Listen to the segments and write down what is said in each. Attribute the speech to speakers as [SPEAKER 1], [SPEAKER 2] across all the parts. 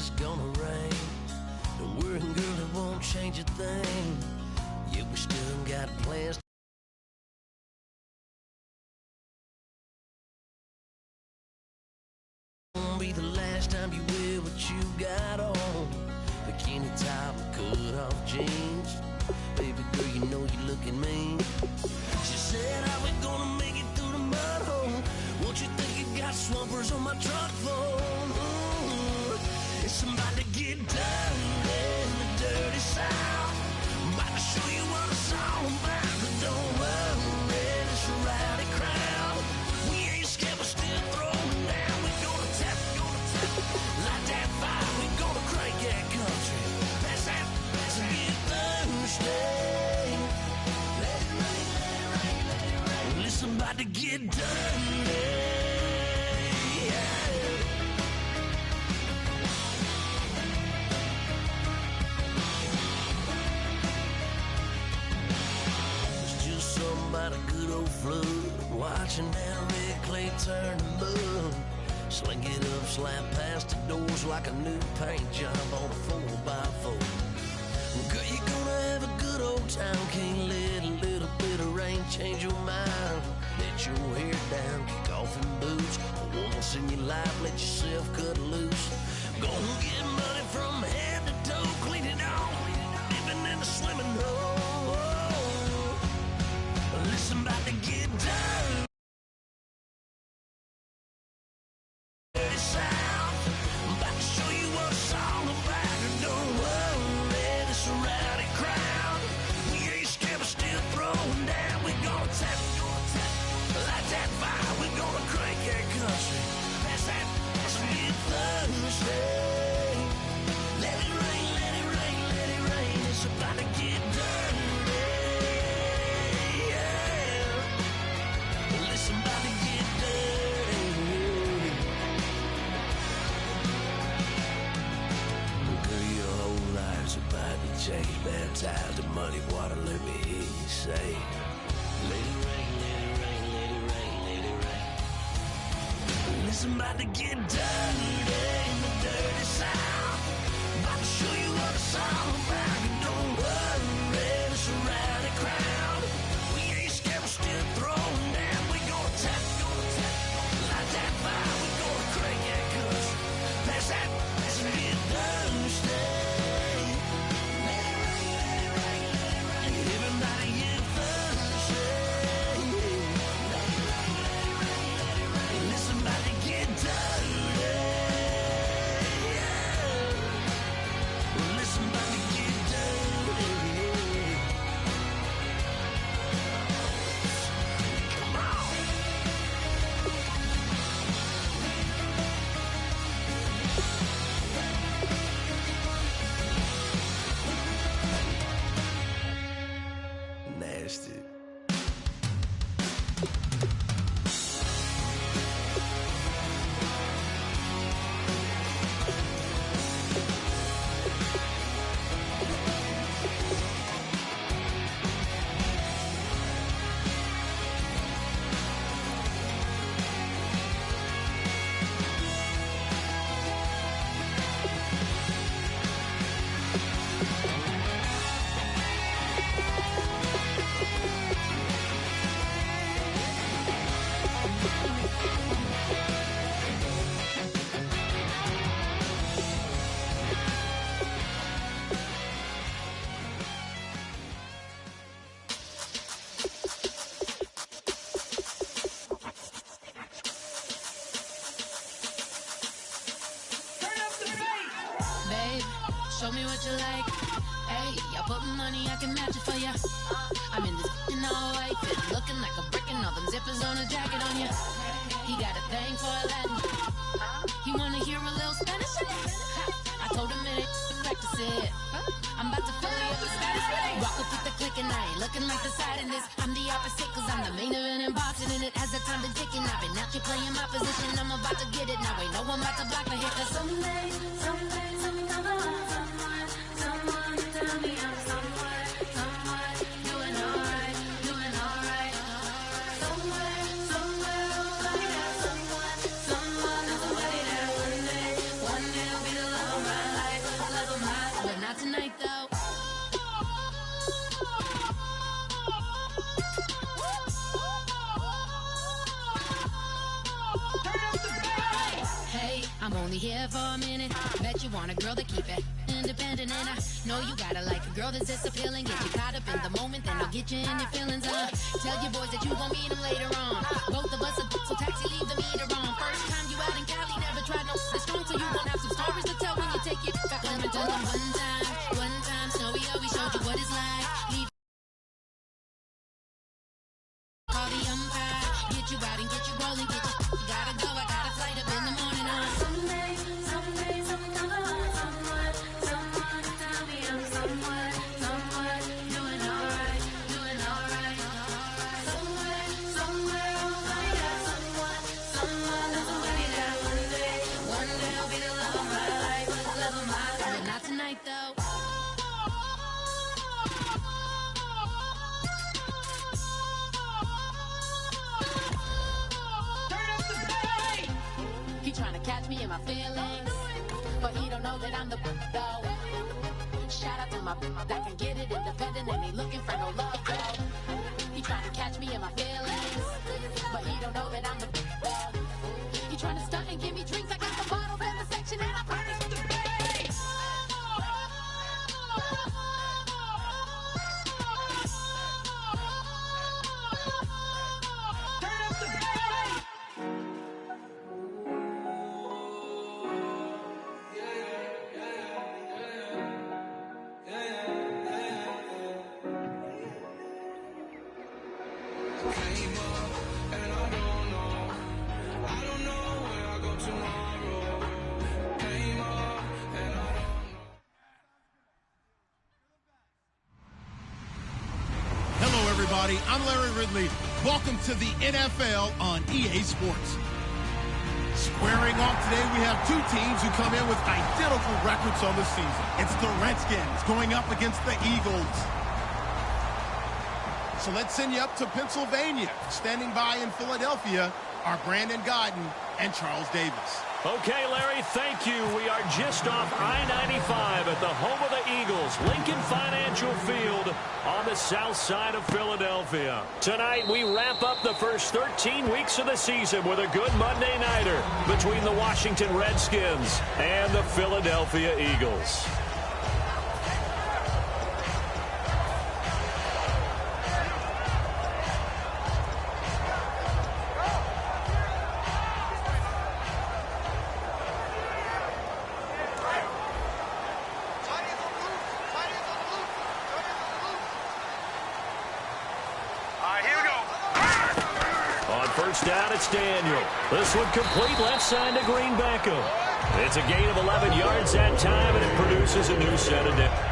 [SPEAKER 1] it's gonna rain. Don't worry, girl, it won't change a thing. Yeah, we still got plans. Won't be the last time you wear what you got on. Bikini top and cut off jeans. Baby girl, you know you looking mean. She said, how we gonna make it through the mud hole? Won't you think you got swampers on my truck phone? Ooh, it's about to get dirty in the dirty south. I'm about to show you what it's all about. But don't worry, it's a rowdy crowd. We ain't scared, we're still throwing down. We gonna tap, light that fire. We gonna crank that country. Pass that, let's get Thursday. Let it rain, let it rain, let it rain. Well, it's about to get dirty. About a good old flood, watching that red clay turn to mud. Sling it up, slap past the doors like a new paint job on a 4x4. Girl, you're gonna have a good old time. Can't let a little bit of rain change your mind. Let your hair down, kick off in boots. Once in your life, let yourself cut loose. Gonna get money from head to toe, clean it all, living in a swimming hole. Listen, about to get down. Dirty South. I'm about to show you what it's all about. Don't worry, it's a rowdy crowd. We ain't scared, we're still throwing down. We gonna tap, light that fire. We gonna crank that country. Pass that, let's get Thursday. Let it rain, let it rain, let it rain. It's about to get dirty. Somebody get dirty. Girl, your whole life's about to change. Baptized in muddy water, let me hear you say, let it rain, let it rain, let it rain, let it rain. Listen, about to get dirty in the dirty South. About to show you what it's all about. Don't worry, it's a rowdy crowd. We ain't scared, we're still throwing down. Light that fire, we gonna crank that country. Pass that, let's get Thursday. Let it rain, let it rain, let it rain. Everybody get Thursday. Let it rain, let it rain, let it rain. Listen, about to get dirty. Listen, about to get dirty. Come on. Nasty.
[SPEAKER 2] Show me what you like. Hey, I put money, I can match it for ya. I'm in this in all white, fit looking like a brick and all them zippers on a jacket on ya. He got a thing for Latin. He wanna hear a little Spanish. I told him it ain't practice it. I'm about to fill you up the status. Rock up with the click and I ain't looking like the side in this. I'm the opposite cause I'm the main event in boxing and it has the time been ticking. I've been out here playing my position. I'm about to get it now. Ain't no one about to block the hit. Cause someday, someone come along. Someone tell me I'm someone doing alright, doing alright. Somewhere, I got someone is somebody that one day will be the love of my together for a minute. Bet you want a girl to keep it independent, and I know you gotta like a girl that's this appealing. Get you caught up in the moment, then I'll get you in your feelings. Tell your boys that you gon' meet them later on. Both of us are so taxi, leave the meter on. First time you out in Cali, never tried no this strong, so you gon' have some stories to tell when you take it back home and tell them one time, Snowy always showed you what it's like. Leave call the umpire, get you out and get you rolling, get you gotta go, I got a flight up in the morning on someday, some kind of someone tell me I'm someone, doing alright, somewhere, oh my God, someone, somebody that one day I'll be the love of my life, but not tonight though. He trying to catch me in my feelings, but he don't know that I'm the though. Shout out to my that can get it independent and ain't looking for no love though. He trying to catch me in my feelings, but he don't know that I'm the though. He trying to stunt and give me drinks. I got the bottles in the section and I promise to pay.
[SPEAKER 3] Hello, everybody. I'm Larry Ridley. Welcome to the NFL on EA Sports. Squaring off today, we have two teams who come in with identical records on the season. It's the Redskins going up against the Eagles. So let's send you up to Pennsylvania. Standing by in Philadelphia are Brandon Godden and Charles Davis.
[SPEAKER 4] Okay, Larry, thank you. We are just off I-95 at the home of the Eagles, Lincoln Financial Field on the south side of Philadelphia. Tonight, we wrap up the first 13 weeks of the season with a good Monday nighter between the Washington Redskins and the Philadelphia Eagles. First down, it's Daniel. This one complete left side to Green Beckham. It's a gain of 11 yards that time, and it produces a new set of downs.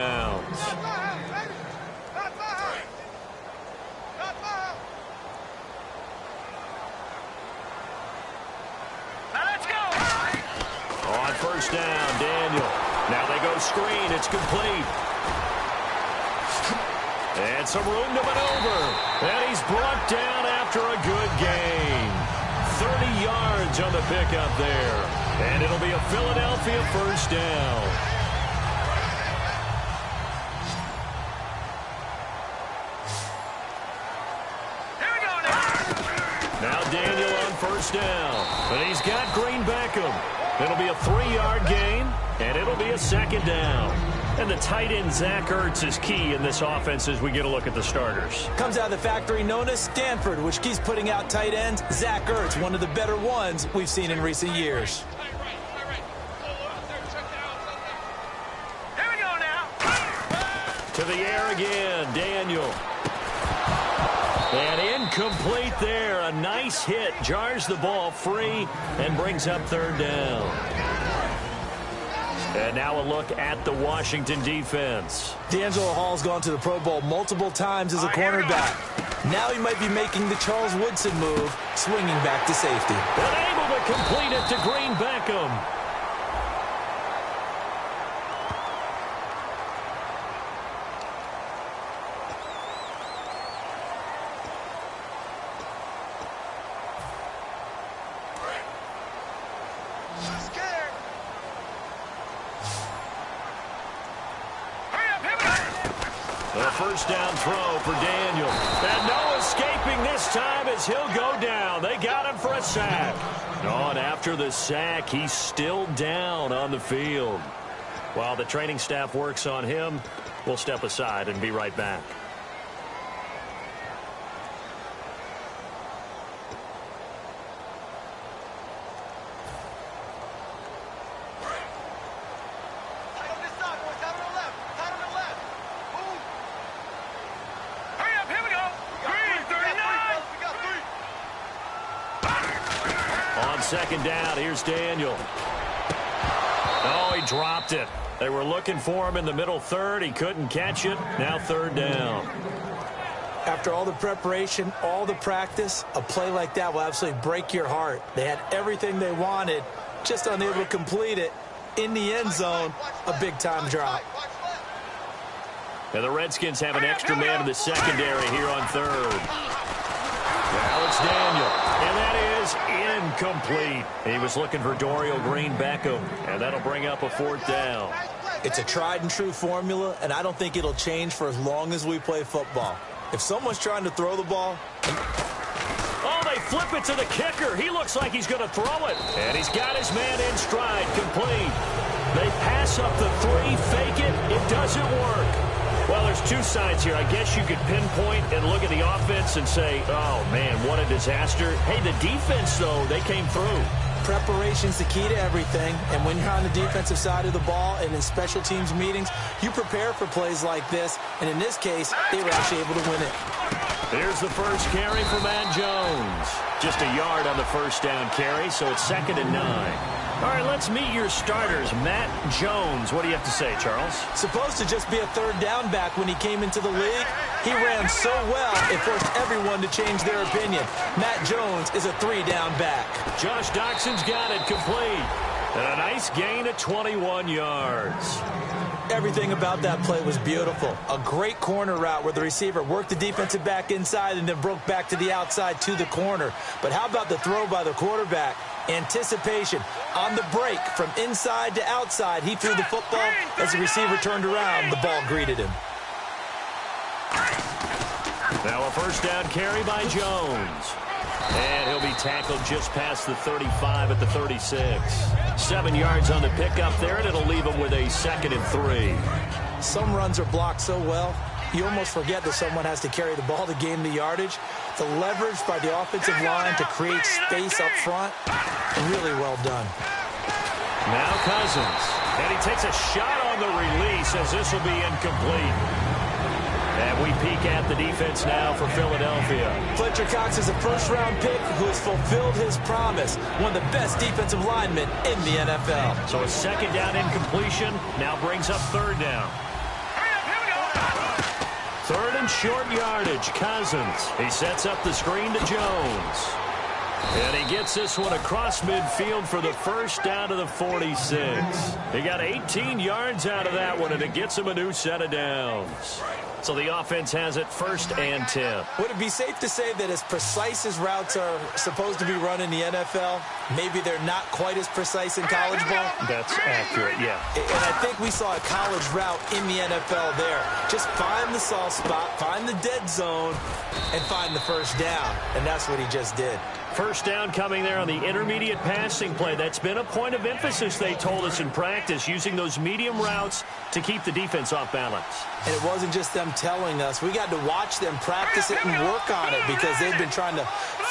[SPEAKER 4] downs. On first down, Daniel. Now they go screen. It's complete. And some room to maneuver. And he's brought down after a good gain. 30 yards on the pickup there. And it'll be a Philadelphia first down. Now Daniel on first down. But he's got Green Beckham. It'll be a 3-yard gain, and it'll be a second down. And the tight end, Zach Ertz, is key in this offense as we get a look at the starters.
[SPEAKER 5] Comes out of the factory known as Stanford, which keeps putting out tight ends. Zach Ertz, one of the better ones we've seen in recent years.
[SPEAKER 6] Here we go now.
[SPEAKER 4] To the air again, Daniel. And incomplete there. A nice hit. Jars the ball free and brings up third down. And now a look at the Washington defense.
[SPEAKER 5] D'Angelo Hall's gone to the Pro Bowl multiple times as a cornerback. Now he might be making the Charles Woodson move, swinging back to safety.
[SPEAKER 4] And able to complete it to Green Beckham. First down throw for Daniel. And no escaping this time as he'll go down. They got him for a sack. On after the sack, he's still down on the field. While the training staff works on him, we'll step aside and be right back. Second down, here's Daniel. Oh, he dropped it. They were looking for him in the middle third. He couldn't catch it. Now third down.
[SPEAKER 5] After all the preparation, all the practice, a play like that will absolutely break your heart. They had everything they wanted, just unable to complete it. In the end zone, a big-time drop.
[SPEAKER 4] Now the Redskins have an extra man in the secondary here on third. Now it's Daniel, and that is incomplete. He was looking for Dorial Green Beckham, and that'll bring up a fourth down.
[SPEAKER 5] It's a tried-and-true formula, and I don't think it'll change for as long as we play football. If someone's trying to throw the ball...
[SPEAKER 4] Oh, they flip it to the kicker. He looks like he's going to throw it, and he's got his man in stride, complete. They pass up the three, fake it. It doesn't work. Well, there's two sides here. I guess you could pinpoint and look at the offense and say, oh, man, what a disaster. Hey, the defense, though, they came through.
[SPEAKER 5] Preparation's the key to everything, and when you're on the defensive side of the ball and in special teams meetings, you prepare for plays like this, and in this case, they were actually able to win it.
[SPEAKER 4] Here's the first carry for Matt Jones. Just a yard on the first down carry, so it's 2nd and 9. All right, let's meet your starters. Matt Jones. What do you have to say, Charles?
[SPEAKER 5] Supposed to just be a third down back when he came into the league. He ran so well, it forced everyone to change their opinion. Matt Jones is a 3-down back.
[SPEAKER 4] Josh Doxson's got it complete. And a nice gain of 21 yards.
[SPEAKER 5] Everything about that play was beautiful. A great corner route where the receiver worked the defensive back inside and then broke back to the outside to the corner. But how about the throw by the quarterback? Anticipation on the break from inside to outside. He threw the football. As the receiver turned around, the ball greeted him.
[SPEAKER 4] Now a first down carry by Jones. And he'll be tackled just past the 35 at the 36. 7 yards on the pickup there, and it'll leave him with a 2nd and 3.
[SPEAKER 5] Some runs are blocked so well, you almost forget that someone has to carry the ball to gain the yardage. The leverage by the offensive line to create space up front, really well done.
[SPEAKER 4] Now Cousins, and he takes a shot on the release as this will be incomplete. And we peek at the defense now for Philadelphia.
[SPEAKER 5] Fletcher Cox is a first-round pick who has fulfilled his promise. One of the best defensive linemen in the NFL.
[SPEAKER 4] So a 2nd down incompletion now brings up 3rd down. Third and short yardage. Cousins. He sets up the screen to Jones. And he gets this one across midfield for the first down to the 46. He got 18 yards out of that one, and it gets him a new set of downs. So the offense has it 1st and 10.
[SPEAKER 5] Would it be safe to say that as precise as routes are supposed to be run in the NFL, maybe they're not quite as precise in college ball?
[SPEAKER 4] That's accurate, yeah.
[SPEAKER 5] And I think we saw a college route in the NFL there. Just find the soft spot, find the dead zone, and find the first down. And that's what he just did.
[SPEAKER 4] First down coming there on the intermediate passing play. That's been a point of emphasis, they told us in practice, using those medium routes to keep the defense off balance.
[SPEAKER 5] And it wasn't just them telling us. We got to watch them practice it and work on it because they've been trying to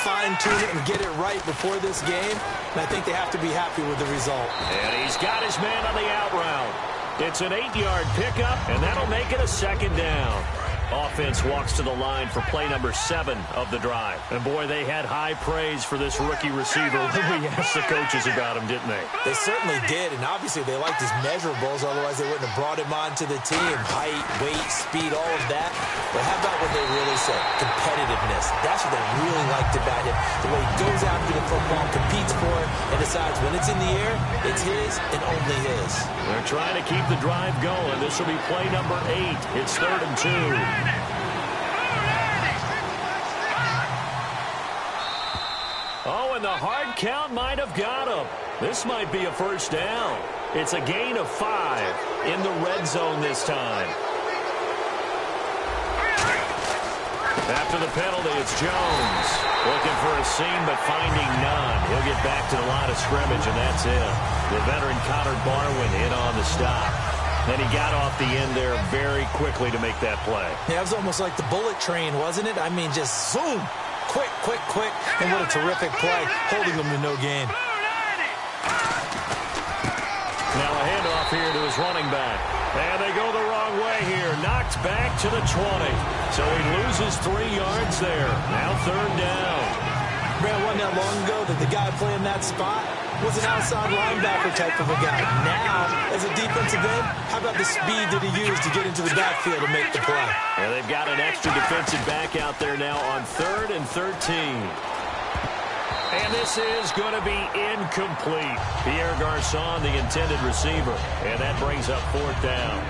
[SPEAKER 5] fine-tune it and get it right before this game. And I think they have to be happy with the result.
[SPEAKER 4] And he's got his man on the out route. It's an 8-yard pickup, and that'll make it a 2nd down. Offense walks to the line for play number 7 of the drive. And, boy, they had high praise for this rookie receiver when we asked the coaches about him, didn't they?
[SPEAKER 5] They certainly did, and obviously they liked his measurables. Otherwise, they wouldn't have brought him onto the team. Height, weight, speed, all of that. But how about what they really said? Competitiveness. That's what they really liked about him. The way he goes after the football, competes for it, and decides when it's in the air, it's his and only his.
[SPEAKER 4] They're trying to keep the drive going. This will be play number 8. It's 3rd and 2. Oh, and the hard count might have got him. This might be a first down. It's a gain of 5 in the red zone this time. After the penalty, it's Jones. Looking for a seam, but finding none. He'll get back to the line of scrimmage, and that's it. The veteran Connor Barwin in on the stop. And he got off the end there very quickly to make that play.
[SPEAKER 5] Yeah, it was almost like the bullet train, wasn't it? I mean, just zoom. Quick, quick, quick. And what a terrific play, holding them to no gain.
[SPEAKER 4] Now a handoff here to his running back. And they go the wrong way here. Knocked back to the 20. So he loses 3 yards there. Now 3rd down.
[SPEAKER 5] Man, wasn't that long ago that the guy playing that spot was an outside linebacker type of a guy. Now, as a defensive end, how about the speed that he used to get into the backfield and make the play?
[SPEAKER 4] And they've got an extra defensive back out there now on 3rd and 13. And this is going to be incomplete. Pierre Garçon, the intended receiver. And that brings up 4th down.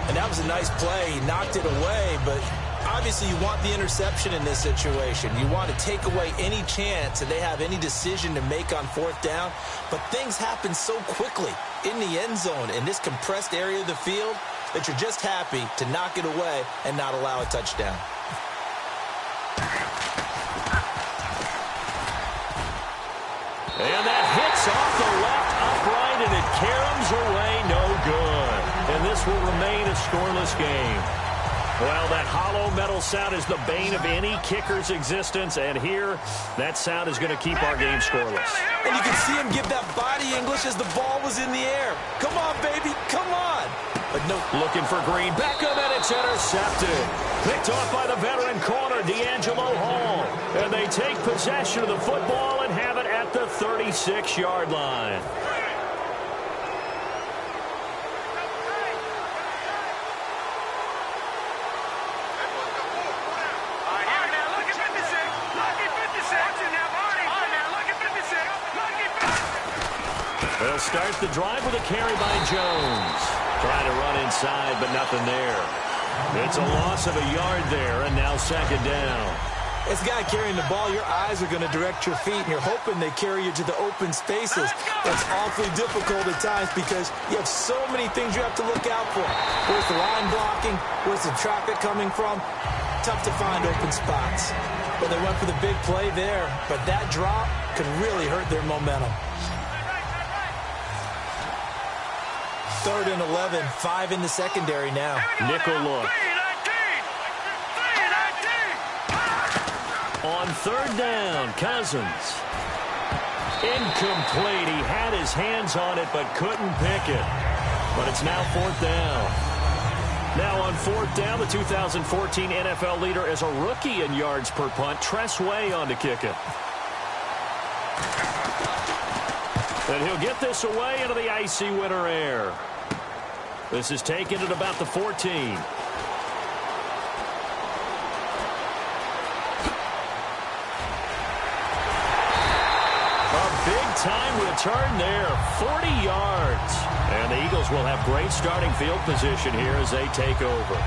[SPEAKER 5] And that was a nice play. He knocked it away, but obviously you want the interception in this situation. You want to take away any chance that they have any decision to make on 4th down. But things happen so quickly in the end zone in this compressed area of the field that you're just happy to knock it away and not allow a touchdown.
[SPEAKER 4] And that hits off the left upright, and it caroms away no good. And this will remain a scoreless game. Well, that hollow metal sound is the bane of any kicker's existence, and here, that sound is going to keep our game scoreless.
[SPEAKER 5] And you can see him give that body English as the ball was in the air. Come on, baby, come on. But no.
[SPEAKER 4] Looking for Green. Beckham, and it's intercepted. Picked off by the veteran corner, D'Angelo Hall. And they take possession of the football and have it at the 36-yard line. They'll start the drive with a carry by Jones. Trying to run inside, but nothing there. It's a loss of a yard there, and now 2nd down.
[SPEAKER 5] As a guy carrying the ball, your eyes are going to direct your feet, and you're hoping they carry you to the open spaces. That's awfully difficult at times because you have so many things you have to look out for. Where's the line blocking? Where's the traffic coming from? Tough to find open spots. But they went for the big play there, but that drop could really hurt their momentum. 3rd and 11, 5 in the secondary now.
[SPEAKER 4] Nickel look. On 3rd down, Cousins. Incomplete. He had his hands on it but couldn't pick it. But it's now 4th down. Now on 4th down, the 2014 NFL leader as a rookie in yards per punt, Tress Way on to kick it. And he'll get this away into the icy winter air. This is taken at about the 14. time return there, 40 yards. And the Eagles will have great starting field position here as they take over.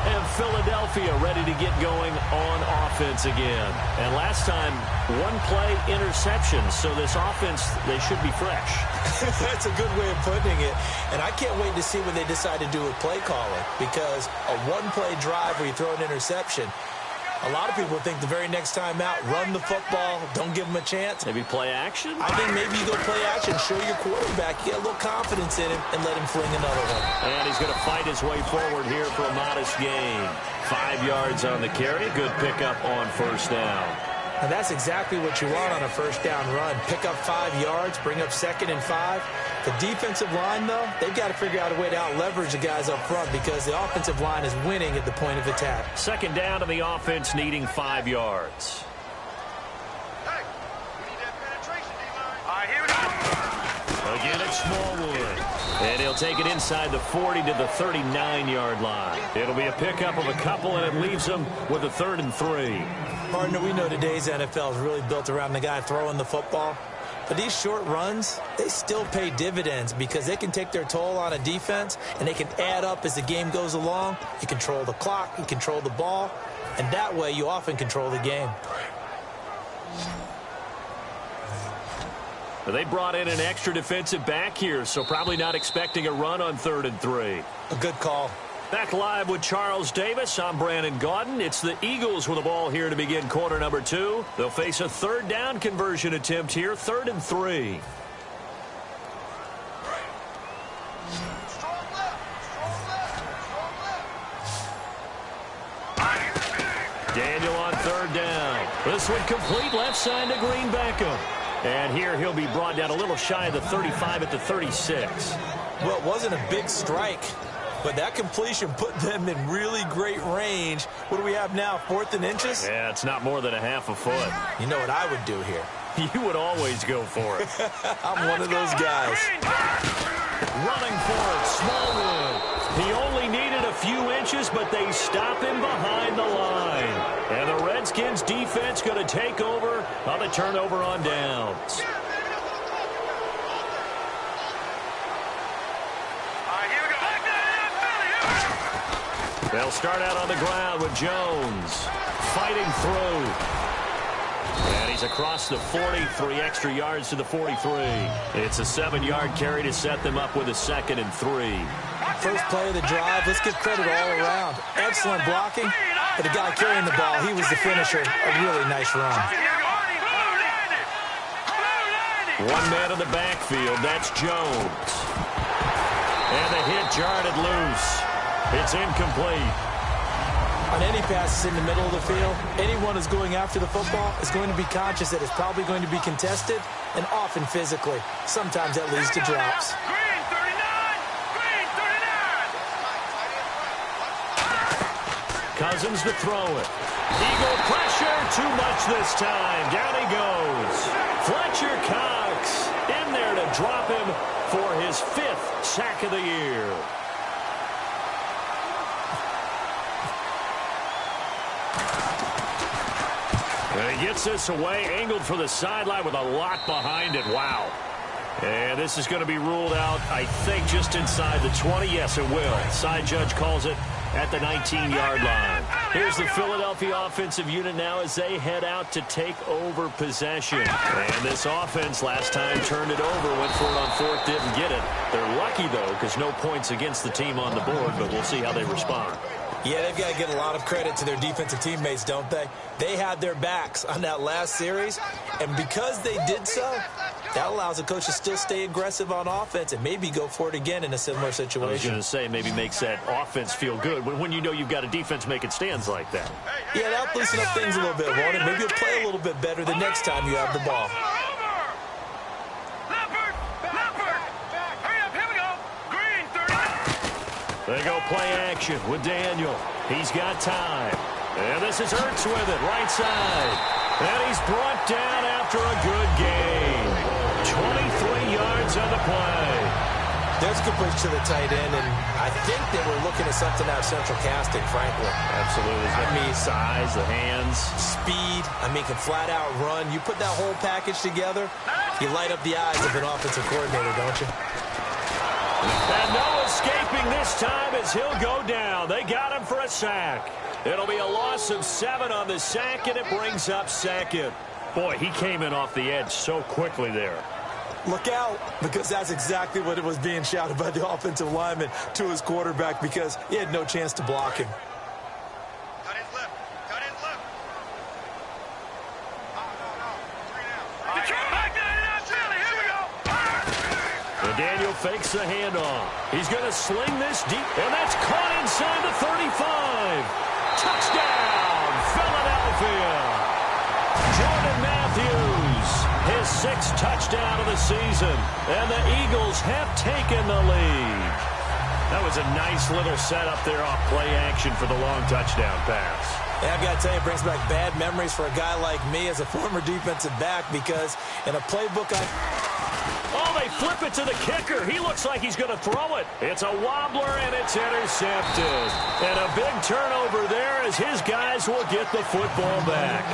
[SPEAKER 4] And Philadelphia ready to get going on offense again. And last time, one play interception. So this offense, they should be fresh.
[SPEAKER 5] That's a good way of putting it. And I can't wait to see what they decide to do with play calling. Because a one-play drive where you throw an interception, a lot of people think the very next time out, run the football, don't give them a chance.
[SPEAKER 4] Maybe play action?
[SPEAKER 5] I think maybe you go play action, show your quarterback, get a little confidence in him, and let him fling another one.
[SPEAKER 4] And he's going to fight his way forward here for a modest gain. 5 yards on the carry. Good pickup on first down.
[SPEAKER 5] And that's exactly what you want on a first down run. Pick up 5 yards, bring up 2nd and 5. The defensive line, though, they've got to figure out a way to out-leverage the guys up front because the offensive line is winning at the point of attack.
[SPEAKER 4] Second down to the offense, needing 5 yards.
[SPEAKER 6] Hey, we need that penetration, D-line. All right, here we go.
[SPEAKER 4] Again, it's Smallwood. And he'll take it inside the 40 to the 39-yard line. It'll be a pickup of a couple, and it leaves them with a 3rd and 3.
[SPEAKER 5] Partner, we know today's NFL is really built around the guy throwing the football. But these short runs, they still pay dividends because they can take their toll on a defense, and they can add up as the game goes along. You control the clock, you control the ball, and that way you often control the game.
[SPEAKER 4] They brought in an extra defensive back here, so probably not expecting a run on 3rd and 3.
[SPEAKER 5] A good call.
[SPEAKER 4] Back live with Charles Davis. I'm Brandon Gaudin. It's the Eagles with the ball here to begin quarter number 2. They'll face a 3rd down conversion attempt here, 3rd and 3.
[SPEAKER 6] Strong left,
[SPEAKER 4] Daniel on 3rd down. This one complete left side to Green Beckham. And here he'll be brought down a little shy of the 35 at the 36.
[SPEAKER 5] Well, it wasn't a big strike, but that completion put them in really great range. What do we have now, 4th and inches?
[SPEAKER 4] Yeah, it's not more than a half a foot.
[SPEAKER 5] You know what I would do here?
[SPEAKER 4] You would always go for it.
[SPEAKER 5] I'm one of those guys.
[SPEAKER 4] Running for it, Smallwood. He only needed a few inches, but they stop him behind the line. And the Redskins defense going to take over on the turnover on downs. They'll start out on the ground with Jones fighting through. And he's across the 40, 3 extra yards to the 43. It's a 7-yard carry to set them up with a 2nd and 3.
[SPEAKER 5] First play of the drive, let's give credit all around. Excellent blocking, but the guy carrying the ball, he was the finisher. A really nice run.
[SPEAKER 4] One man in the backfield, that's Jones. And the hit jarred it loose. It's incomplete.
[SPEAKER 5] On any passes in the middle of the field, anyone who's going after the football is going to be conscious that it's probably going to be contested and often physically. Sometimes that leads to drops.
[SPEAKER 6] Green 39! Green 39!
[SPEAKER 4] Cousins to throw it. Eagle pressure, too much this time. Down he goes. Fletcher Cox in there to drop him for his 5th sack of the year. And he gets this away, angled for the sideline with a lot behind it. Wow. And this is going to be ruled out, I think, just inside the 20. Yes, it will. Side judge calls it at the 19-yard line. Here's the Philadelphia offensive unit now as they head out to take over possession. And this offense last time turned it over, went for it on 4th, didn't get it. They're lucky, though, because no points against the team on the board, but we'll see how they respond.
[SPEAKER 5] Yeah, they've got to get a lot of credit to their defensive teammates, don't they? They had their backs on that last series, and because they did so, that allows the coach to still stay aggressive on offense and maybe go for it again in a similar situation.
[SPEAKER 4] I was going to say maybe makes that offense feel good when you know you've got a defense making stands like that.
[SPEAKER 5] Yeah, that'll loosen up things a little bit, won't it? Maybe you'll play a little bit better the next time you have the ball.
[SPEAKER 4] They go play action with Daniel. He's got time. And this is Ertz with it, right side. And he's brought down after a good game. 23 yards on the play.
[SPEAKER 5] There's completion to the tight end, and I think they were looking at something out of central casting, frankly.
[SPEAKER 4] Absolutely. I mean, size, the hands.
[SPEAKER 5] Speed. I mean, can flat out run. You put that whole package together, you light up the eyes of an offensive coordinator, don't you?
[SPEAKER 4] And no escaping this time as he'll go down. They got him for a sack. It'll be a loss of 7 on the sack, and it brings up second. Boy, he came in off the edge so quickly there.
[SPEAKER 5] Look out, because that's exactly what it was being shouted by the offensive lineman to his quarterback, because he had no chance to block him.
[SPEAKER 6] Cut in left. Cut in left.
[SPEAKER 4] And Daniel fakes the handoff. He's going to sling this deep, and that's caught inside the 35. Touchdown, Philadelphia. Jordan Matthews, his 6th touchdown of the season, and the Eagles have taken the lead. That was a nice little setup there off play action for the long touchdown pass.
[SPEAKER 5] Yeah, I've got to tell you, it brings back bad memories for a guy like me as a former defensive back, because in a playbook
[SPEAKER 4] Oh, they flip it to the kicker. He looks like he's going to throw it. It's a wobbler, and it's intercepted. And a big turnover there as his guys will get the football back.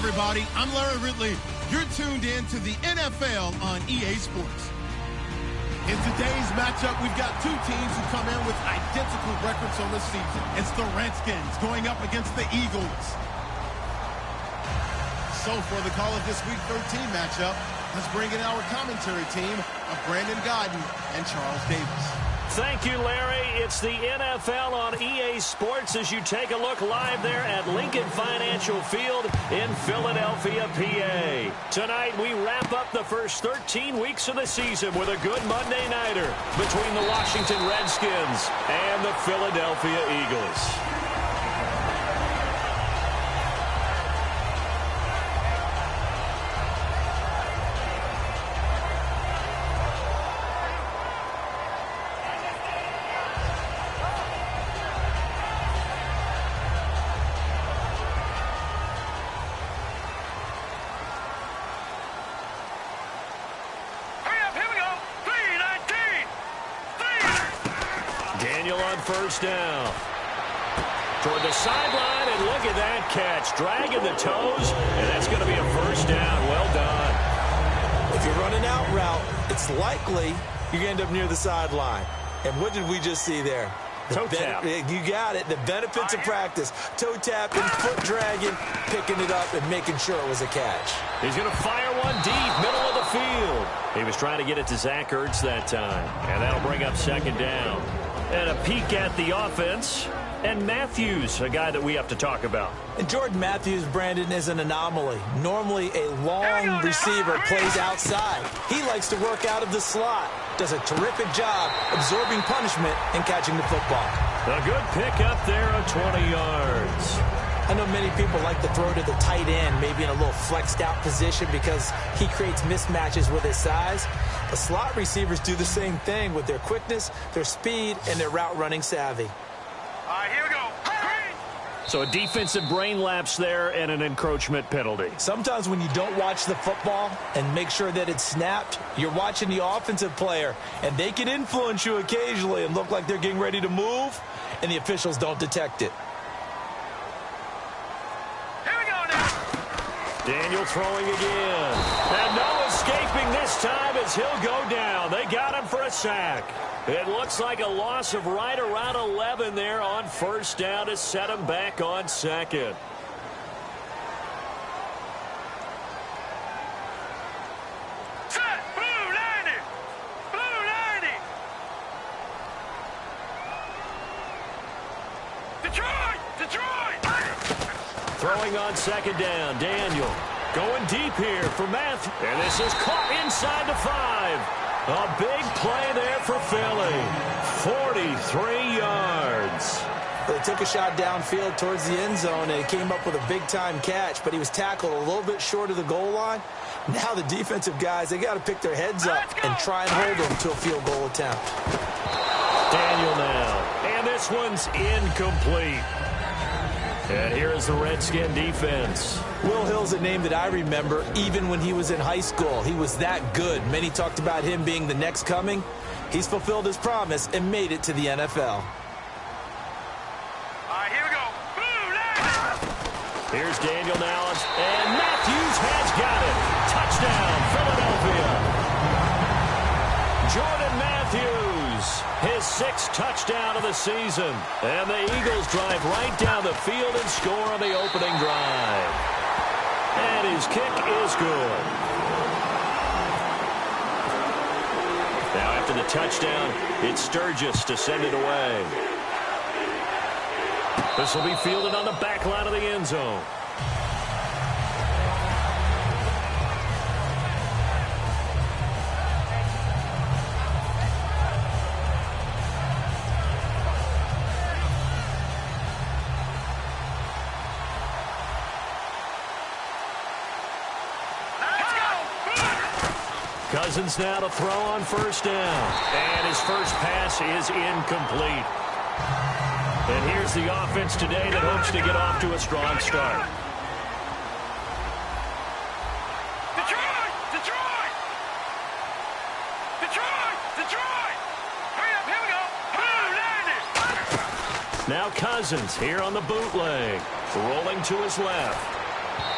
[SPEAKER 3] Everybody, I'm Larry Ridley. You're tuned in to the NFL on EA Sports. In today's matchup, we've got 2 teams who come in with identical records on the season. It's the Redskins going up against the Eagles. So for the Call of This Week 13 matchup, let's bring in our commentary team of Brandon Godden and Charles Davis.
[SPEAKER 4] Thank you, Larry. It's the NFL on EA Sports as you take a look live there at Lincoln Financial Field in Philadelphia, PA. Tonight, we wrap up the first 13 weeks of the season with a good Monday nighter between the Washington Redskins and the Philadelphia Eagles. Daniel on first down. Toward the sideline, and look at that catch. Dragging the toes, and that's going to be a first down. Well done.
[SPEAKER 5] If you're running out route, it's likely you're going to end up near the sideline. And what did we just see there?
[SPEAKER 4] Toe tap.
[SPEAKER 5] You got it. The benefits of practice. Toe tapping, foot dragging, picking it up, and making sure it was a catch.
[SPEAKER 4] He's going to fire one deep, middle of the field. He was trying to get it to Zach Ertz that time. And that'll bring up second down. And a peek at the offense. And Matthews, a guy that we have to talk about.
[SPEAKER 5] And Jordan Matthews, Brandon, is an anomaly. Normally, a long receiver plays outside. He likes to work out of the slot. Does a terrific job absorbing punishment and catching the football.
[SPEAKER 4] A good pick up there of 20 yards.
[SPEAKER 5] I know many people like to throw to the tight end, maybe in a little flexed out position because he creates mismatches with his size. The slot receivers do the same thing with their quickness, their speed, and their route running savvy.
[SPEAKER 6] All right, here we go.
[SPEAKER 4] So a defensive brain lapse there and an encroachment penalty.
[SPEAKER 5] Sometimes when you don't watch the football and make sure that it's snapped, you're watching the offensive player, and they can influence you occasionally and look like they're getting ready to move, and the officials don't detect it.
[SPEAKER 6] Here we go now.
[SPEAKER 4] Daniel throwing again. And no escaping this time as he'll go down. They got him for a sack. It looks like a loss of right around 11 there on first down to set him back on second.
[SPEAKER 6] Set. Blue 90. Blue 90. Detroit. Detroit.
[SPEAKER 4] Throwing on second down. Daniel going deep here for Matthew. And this is caught inside the 5. A big play there for Philly. 43 yards.
[SPEAKER 5] They took a shot downfield towards the end zone, and he came up with a big-time catch, but he was tackled a little bit short of the goal line. Now the defensive guys, they got to pick their heads up and try and hold them to a field goal attempt.
[SPEAKER 4] Daniel now. And this one's incomplete. And here is the Redskin defense.
[SPEAKER 5] Will Hill's a name that I remember even when he was in high school. He was that good. Many talked about him being the next coming. He's fulfilled his promise and made it to the NFL.
[SPEAKER 6] All right, here we go. Blue 90.
[SPEAKER 4] Here's Daniel now. And Matthews has got it. Touchdown, Philadelphia. Jordan Matthews, his 6th touchdown of the season. And the Eagles drive right down the field and score on the opening drive. And his kick is good. Now after the touchdown, it's Sturgis to send it away. This will be fielded on the back line of the end zone. Cousins now to throw on first down. And his first pass is incomplete. And here's the offense today that hopes to get off to a strong start.
[SPEAKER 6] Detroit! Detroit! Detroit! Detroit! Hurry up, here we go. Blue 90.
[SPEAKER 4] Now Cousins here on the bootleg. Rolling to his left.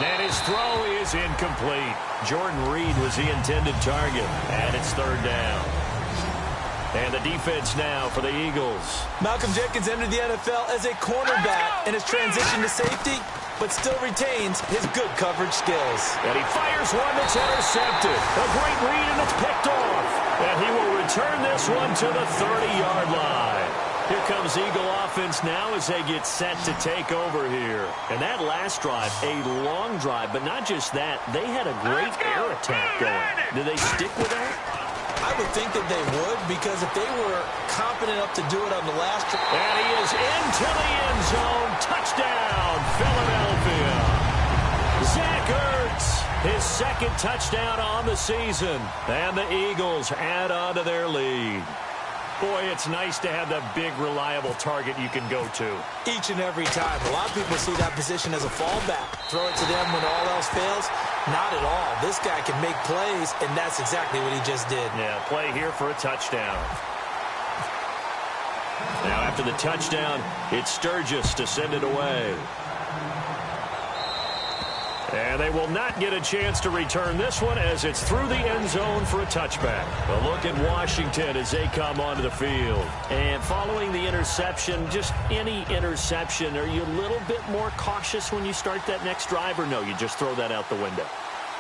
[SPEAKER 4] And his throw is incomplete. Jordan Reed was the intended target. And it's third down. And the defense now for the Eagles.
[SPEAKER 5] Malcolm Jenkins entered the NFL as a cornerback and has transitioned to safety, but still retains his good coverage skills.
[SPEAKER 4] And he fires one that's intercepted. A great read, and it's picked off. And he will return this one to the 30-yard line. Here comes Eagle offense now as they get set to take over here. And that last drive, a long drive, but not just that. They had a great air attack going. Did they stick with that?
[SPEAKER 5] I would think that they would, because if they were confident enough to do it on the last drive.
[SPEAKER 4] And he is into the end zone. Touchdown, Philadelphia. Zach Ertz, his 2nd touchdown on the season. And the Eagles add on to their lead. Boy, it's nice to have that big, reliable target you can go to.
[SPEAKER 5] Each and every time. A lot of people see that position as a fallback. Throw it to them when all else fails. Not at all. This guy can make plays, and that's exactly what he just did.
[SPEAKER 4] Yeah, play here for a touchdown. Now after the touchdown, it's Sturgis to send it away. And they will not get a chance to return this one as it's through the end zone for a touchback. A look at Washington as they come onto the field. And following the interception, just any interception, are you a little bit more cautious when you start that next drive, or no, you just throw that out the window?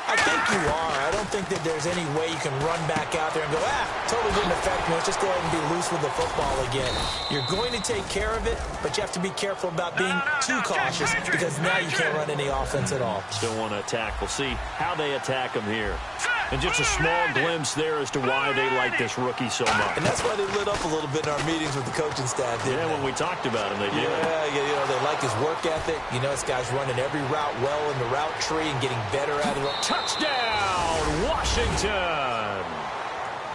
[SPEAKER 5] I think you are. I don't think that there's any way you can run back out there and go, totally didn't affect me. Let's just go ahead and be loose with the football again. You're going to take care of it, but you have to be careful about being too cautious because now you can't run any offense at all.
[SPEAKER 4] Still want to attack. We'll see how they attack him here. And just a small glimpse there as to why they like this rookie so much.
[SPEAKER 5] And that's why they lit up a little bit in our meetings with the coaching staff, didn't they?
[SPEAKER 4] When we talked about him, they did.
[SPEAKER 5] Yeah, they like his work ethic. You know, this guy's running every route well in the route tree and getting better at it.
[SPEAKER 4] Touchdown, Washington!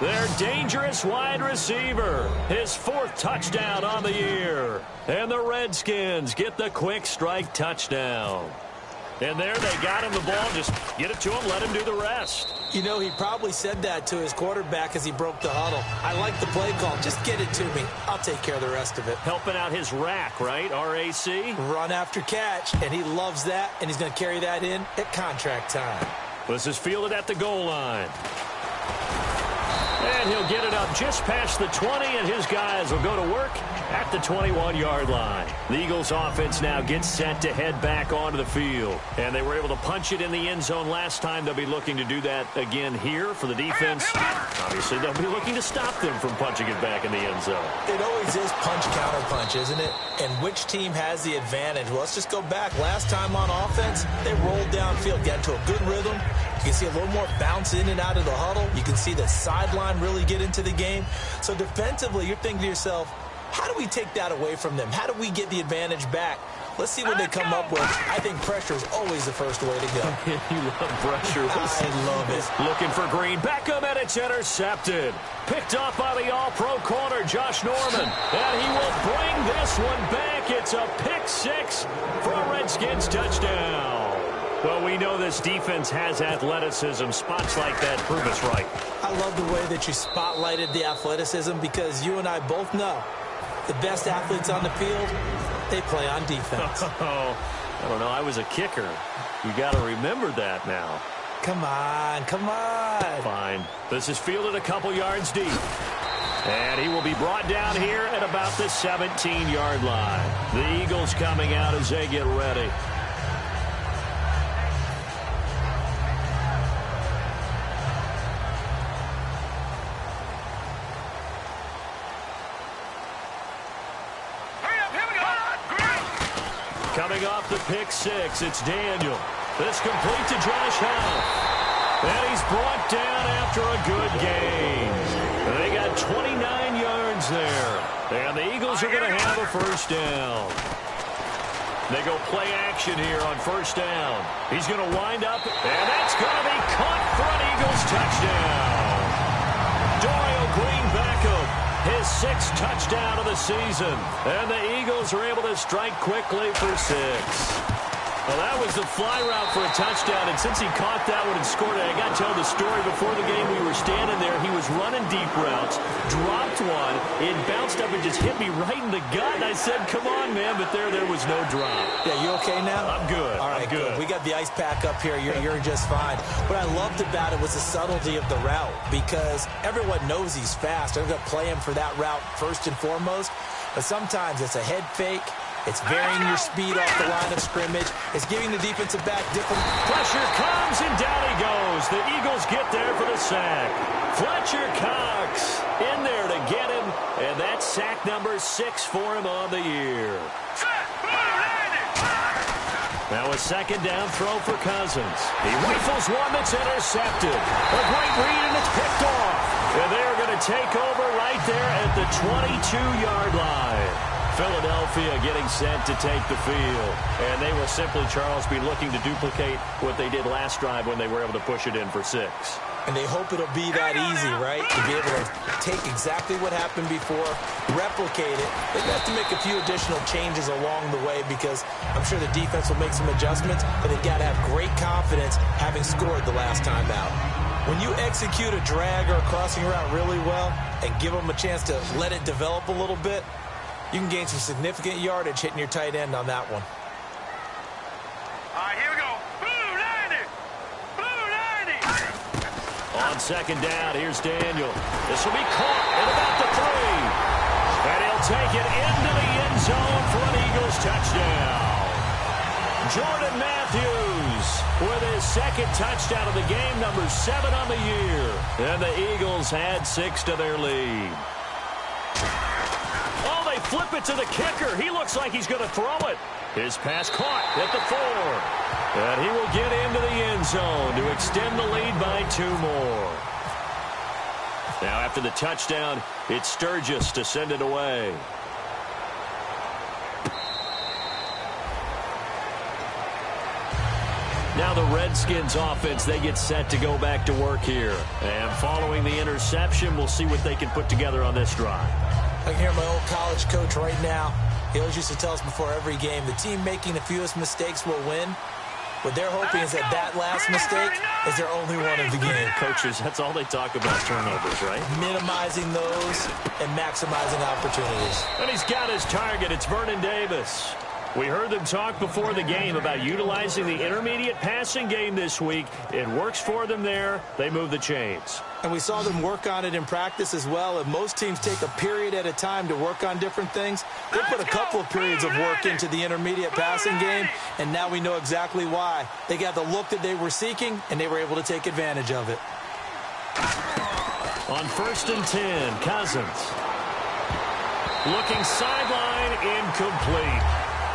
[SPEAKER 4] Their dangerous wide receiver, his 4th touchdown on the year. And the Redskins get the quick strike touchdown. And there they got him the ball. Just get it to him, let him do the rest.
[SPEAKER 5] You know, he probably said that to his quarterback as he broke the huddle. I like the play call. Just get it to me. I'll take care of the rest of it.
[SPEAKER 4] Helping out his rack, right? R-A-C?
[SPEAKER 5] Run after catch. And he loves that, and he's going to carry that in at contract time.
[SPEAKER 4] This is fielded at the goal line. And he'll get it up just past the 20, and his guys will go to work at the 21-yard line. The Eagles offense now gets set to head back onto the field. And they were able to punch it in the end zone last time. They'll be looking to do that again here for the defense. Obviously, they'll be looking to stop them from punching it back in the end zone.
[SPEAKER 5] It always is punch-counter-punch, isn't it? And which team has the advantage? Well, let's just go back. Last time on offense, they rolled downfield, got into a good rhythm. You can see a little more bounce in and out of the huddle. You can see the sideline really get into the game. So defensively, you're thinking to yourself, how do we take that away from them? How do we get the advantage back? Let's see what they come up with. I think pressure is always the first way to go.
[SPEAKER 4] You love pressure.
[SPEAKER 5] I love it.
[SPEAKER 4] Looking for Green. Beckham, and it's intercepted. Picked off by the all-pro corner, Josh Norman. And he will bring this one back. It's a pick 6 for a Redskins touchdown. Well, we know this defense has athleticism. Spots like that prove us right.
[SPEAKER 5] I love the way that you spotlighted the athleticism because you and I both know the best athletes on the field, they play on defense.
[SPEAKER 4] I don't know. I was a kicker. You got to remember that now.
[SPEAKER 5] Come on, come on.
[SPEAKER 4] Fine. This is fielded a couple yards deep. And he will be brought down here at about the 17-yard line. The Eagles coming out as they get ready. Coming off the pick 6, it's Daniel. This complete to Josh Howe. And he's brought down after a good game. They got 29 yards there. And the Eagles are going to have a first down. They go play action here on first down. He's going to wind up, and that's going to be caught for an Eagles touchdown. Doyle Green Beckham, his 6th touchdown of the season. And the Eagles are able to strike quickly for 6. Well, that was the fly route for a touchdown, and since he caught that one and scored it, I got to tell the story. Before the game, we were standing there. He was running deep routes, dropped one. It bounced up and just hit me right in the gut, and I said, come on, man, but there was no drop.
[SPEAKER 5] Yeah, you okay now?
[SPEAKER 4] I'm good.
[SPEAKER 5] All right,
[SPEAKER 4] I'm good.
[SPEAKER 5] We got the ice pack up here. You're just fine. What I loved about it was the subtlety of the route because everyone knows he's fast. They're going to play him for that route first and foremost, but sometimes it's a head fake. It's varying your speed off the line of scrimmage. It's giving the defensive back different.
[SPEAKER 4] Pressure comes, and down he goes. The Eagles get there for the sack. Fletcher Cox in there to get him, and that's sack number 6 for him on the year. Now a second down throw for Cousins. He rifles one that's intercepted. A great read, and it's picked off. And they're going to take over right there at the 22-yard line. Philadelphia getting set to take the field. And they will simply, Charles, be looking to duplicate what they did last drive when they were able to push it in for 6.
[SPEAKER 5] And they hope it'll be that easy, right? To be able to take exactly what happened before, replicate it. They've got to make a few additional changes along the way because I'm sure the defense will make some adjustments, but they've got to have great confidence having scored the last time out. When you execute a drag or a crossing route really well and give them a chance to let it develop a little bit, You can gain some significant yardage hitting your tight end on that one.
[SPEAKER 6] All right, here we go. Blue 90. Blue 90.
[SPEAKER 4] On second down, here's Daniel. This will be caught at about the 3. And he'll take it into the end zone for an Eagles touchdown. Jordan Matthews with his second touchdown of the game, number 7 on the year. And the Eagles add 6 to their lead. Oh, they flip it to the kicker. He looks like he's going to throw it. His pass caught at the 4. And he will get into the end zone to extend the lead by 2 more. Now after the touchdown, it's Sturgis to send it away. Now the Redskins offense, they get set to go back to work here. And following the interception, we'll see what they can put together on this drive.
[SPEAKER 5] I can hear my old college coach right now. He always used to tell us before every game, the team making the fewest mistakes will win. What they're hoping is that last mistake is their only one of the game.
[SPEAKER 4] Coaches, that's all they talk about, turnovers, right?
[SPEAKER 5] Minimizing those and maximizing opportunities.
[SPEAKER 4] And he's got his target. It's Vernon Davis. We heard them talk before the game about utilizing the intermediate passing game this week. It works for them there. They move the chains.
[SPEAKER 5] And we saw them work on it in practice as well. And most teams take a period at a time to work on different things. They put a couple of periods of work into the intermediate passing game, and now we know exactly why. They got the look that they were seeking, and they were able to take advantage of it.
[SPEAKER 4] On 1st and 10, Cousins. Looking sideline, incomplete.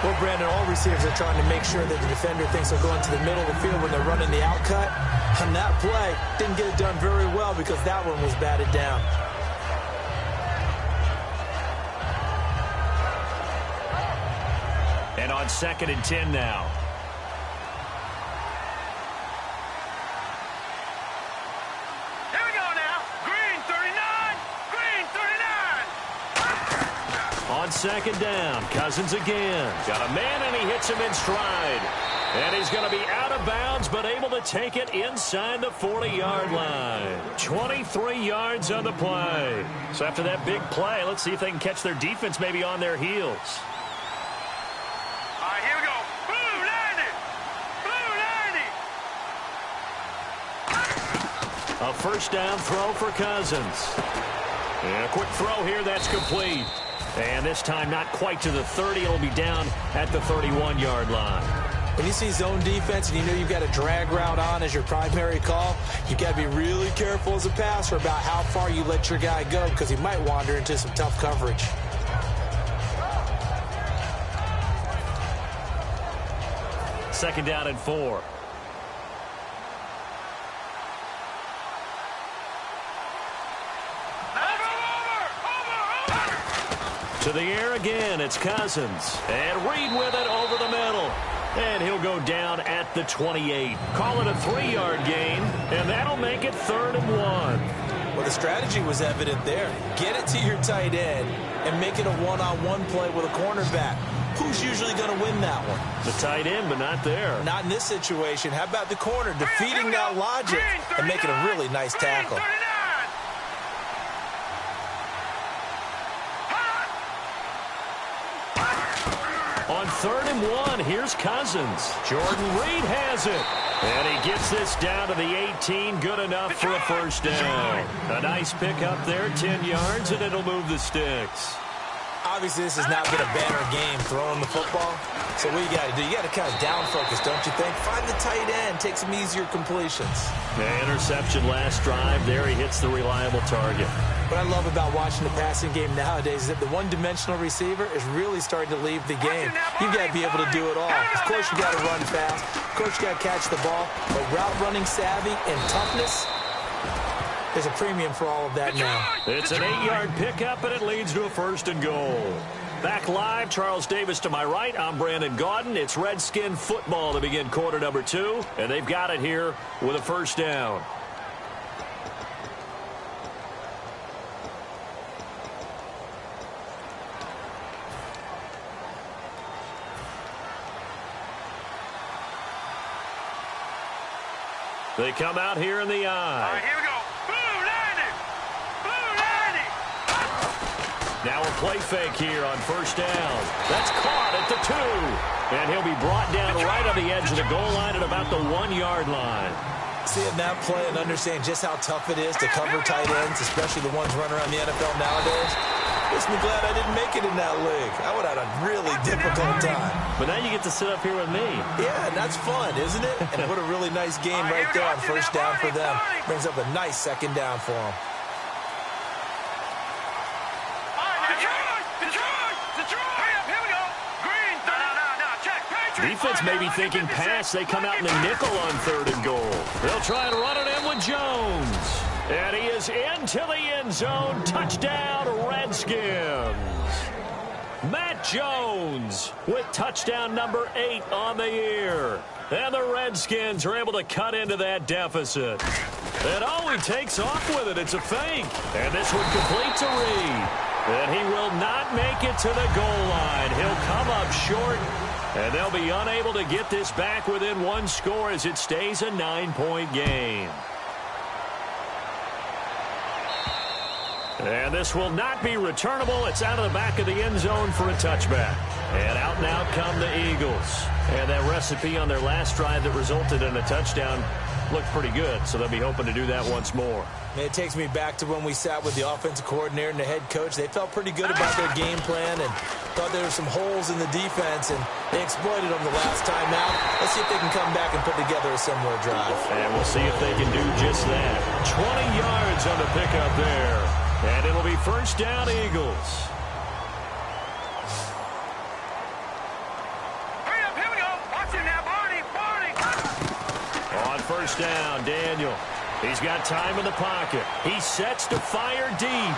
[SPEAKER 5] Well, Brandon, all receivers are trying to make sure that the defender thinks they're going to the middle of the field when they're running the out cut. On that play, didn't get it done very well because that one was batted down.
[SPEAKER 4] And on 2nd and 10 now.
[SPEAKER 6] Here we go now. Green 39. Green 39.
[SPEAKER 4] On 2nd down, Cousins again. Got a man, and he hits him in stride. And he's going to be out of bounds, but able to take it inside the 40-yard line. 23 yards on the play. So after that big play, let's see if they can catch their defense maybe on their heels.
[SPEAKER 6] All right, here we go. Blue 90. Blue 90.
[SPEAKER 4] A first down throw for Cousins. And a quick throw here, that's complete. And this time not quite to the 30. It'll be down at the 31-yard line.
[SPEAKER 5] When you see zone defense and you know you've got a drag route on as your primary call, you've got to be really careful as a passer about how far you let your guy go because he might wander into some tough coverage.
[SPEAKER 4] Second down and 4. To the air again, it's Cousins. And Reed with it over the middle. And he'll go down at the 28. Call it a 3-yard gain, and that'll make it 3rd and 1.
[SPEAKER 5] Well, the strategy was evident there. Get it to your tight end and make it a one-on-one play with a cornerback. Who's usually going to win that one?
[SPEAKER 4] The tight end, but not there.
[SPEAKER 5] Not in this situation. How about the corner defeating that logic and making a really nice tackle?
[SPEAKER 4] On 3rd and 1, here's Cousins. Jordan Reed has it. And he gets this down to the 18, good enough for a first down. A nice pickup there, 10 yards, and it'll move the sticks.
[SPEAKER 5] Obviously, this has not been a banner game throwing the football. So what you got to do, you got to kind of down focus, don't you think? Find the tight end, take some easier completions.
[SPEAKER 4] The interception last drive, there he hits the reliable target.
[SPEAKER 5] What I love about watching the passing game nowadays is that the one-dimensional receiver is really starting to leave the game. You've got to be able to do it all. Of course, you got to run fast. Of course, you got to catch the ball. But route running savvy and toughness, there's a premium for all of that now.
[SPEAKER 4] It's an 8-yard pickup, and it leads to a 1st and goal. Back live, Charles Davis to my right. I'm Brandon Gaudin. It's Redskin football to begin quarter number 2, and they've got it here with a first down. They come out here in the eye.
[SPEAKER 6] All right, here we go. Blue 90. Blue 90.
[SPEAKER 4] Now a play fake here on first down. That's caught at the 2. And he'll be brought down right on the edge of the goal line at about the 1-yard line.
[SPEAKER 5] Seeing that play and understand just how tough it is to cover tight ends, especially the ones running around the NFL nowadays, makes me glad I didn't make it in that league. I would have had a really difficult time.
[SPEAKER 4] But now you get to sit up here with me.
[SPEAKER 5] Yeah, and that's fun, isn't it? And what a really nice game right there on first down for them. Brings up a nice second down for them.
[SPEAKER 4] Defense may be thinking pass. They come out in the nickel on 3rd and goal. They'll try and run it in with Jones. And he is into the end zone. Touchdown, Redskins. Matt Jones with touchdown number 8 on the year. And the Redskins are able to cut into that deficit. And he takes off with it. It's a fake. And this one complete to Reed. And he will not make it to the goal line. He'll come up short. And they'll be unable to get this back within 1 score as it stays a 9-point game. And this will not be returnable. It's out of the back of the end zone for a touchback. And out come the Eagles. And that recipe on their last drive that resulted in a touchdown looked pretty good, so they'll be hoping to do that once more.
[SPEAKER 5] It takes me back to when we sat with the offensive coordinator and the head coach. They felt pretty good about their game plan and thought there were some holes in the defense, and they exploited them the last time out. Let's see if they can come back and put together a similar drive.
[SPEAKER 4] And we'll see if they can do just that. 20 yards on the pickup there. And it'll be first down, Eagles.
[SPEAKER 6] Here we go. Watch him now, Barney.
[SPEAKER 4] On first down, Daniel. He's got time in the pocket. He sets to fire deep.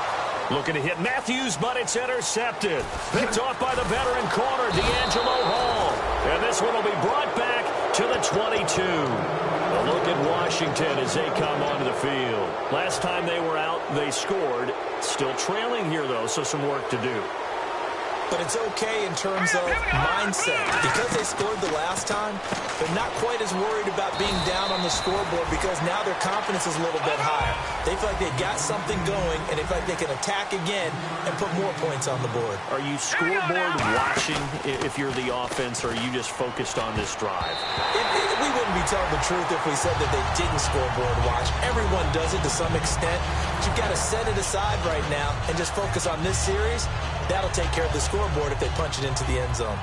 [SPEAKER 4] Looking to hit Matthews, but it's intercepted. Picked off by the veteran corner, D'Angelo Hall. And this one will be brought back to the 22. A look at Washington as they come onto the field. Last time they were out, they scored. Still trailing here, though, so some work to do.
[SPEAKER 5] But it's okay in terms of mindset. Because they scored the last time, they're not quite as worried about being down on the scoreboard because now their confidence is a little bit higher. They feel like they've got something going, and they feel like they can attack again and put more points on the board.
[SPEAKER 4] Are you scoreboard watching if you're the offense, or are you just focused on this drive?
[SPEAKER 5] We wouldn't be telling the truth if we said that they didn't scoreboard watch. Everyone does it to some extent. But you've got to set it aside right now and just focus on this series. That'll take care of the scoreboard if they punch it into the end zone.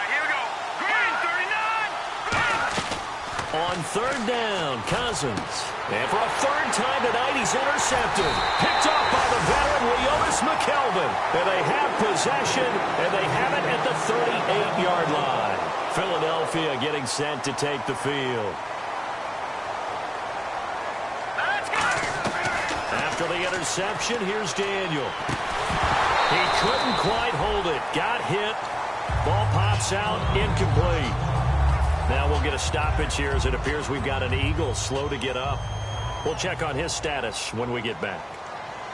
[SPEAKER 6] Here we go. Green, 39.
[SPEAKER 4] On 3rd down, Cousins. And for a 3rd time tonight, he's intercepted. Picked off by the veteran, Leonis McKelvin. And they have possession, and they have it at the 38-yard line. Philadelphia getting set to take the field. After the interception, here's Daniel. He couldn't quite hold it. Got hit. Ball pops out, incomplete. Now we'll get a stoppage here as it appears we've got an Eagle slow to get up. We'll check on his status when we get back.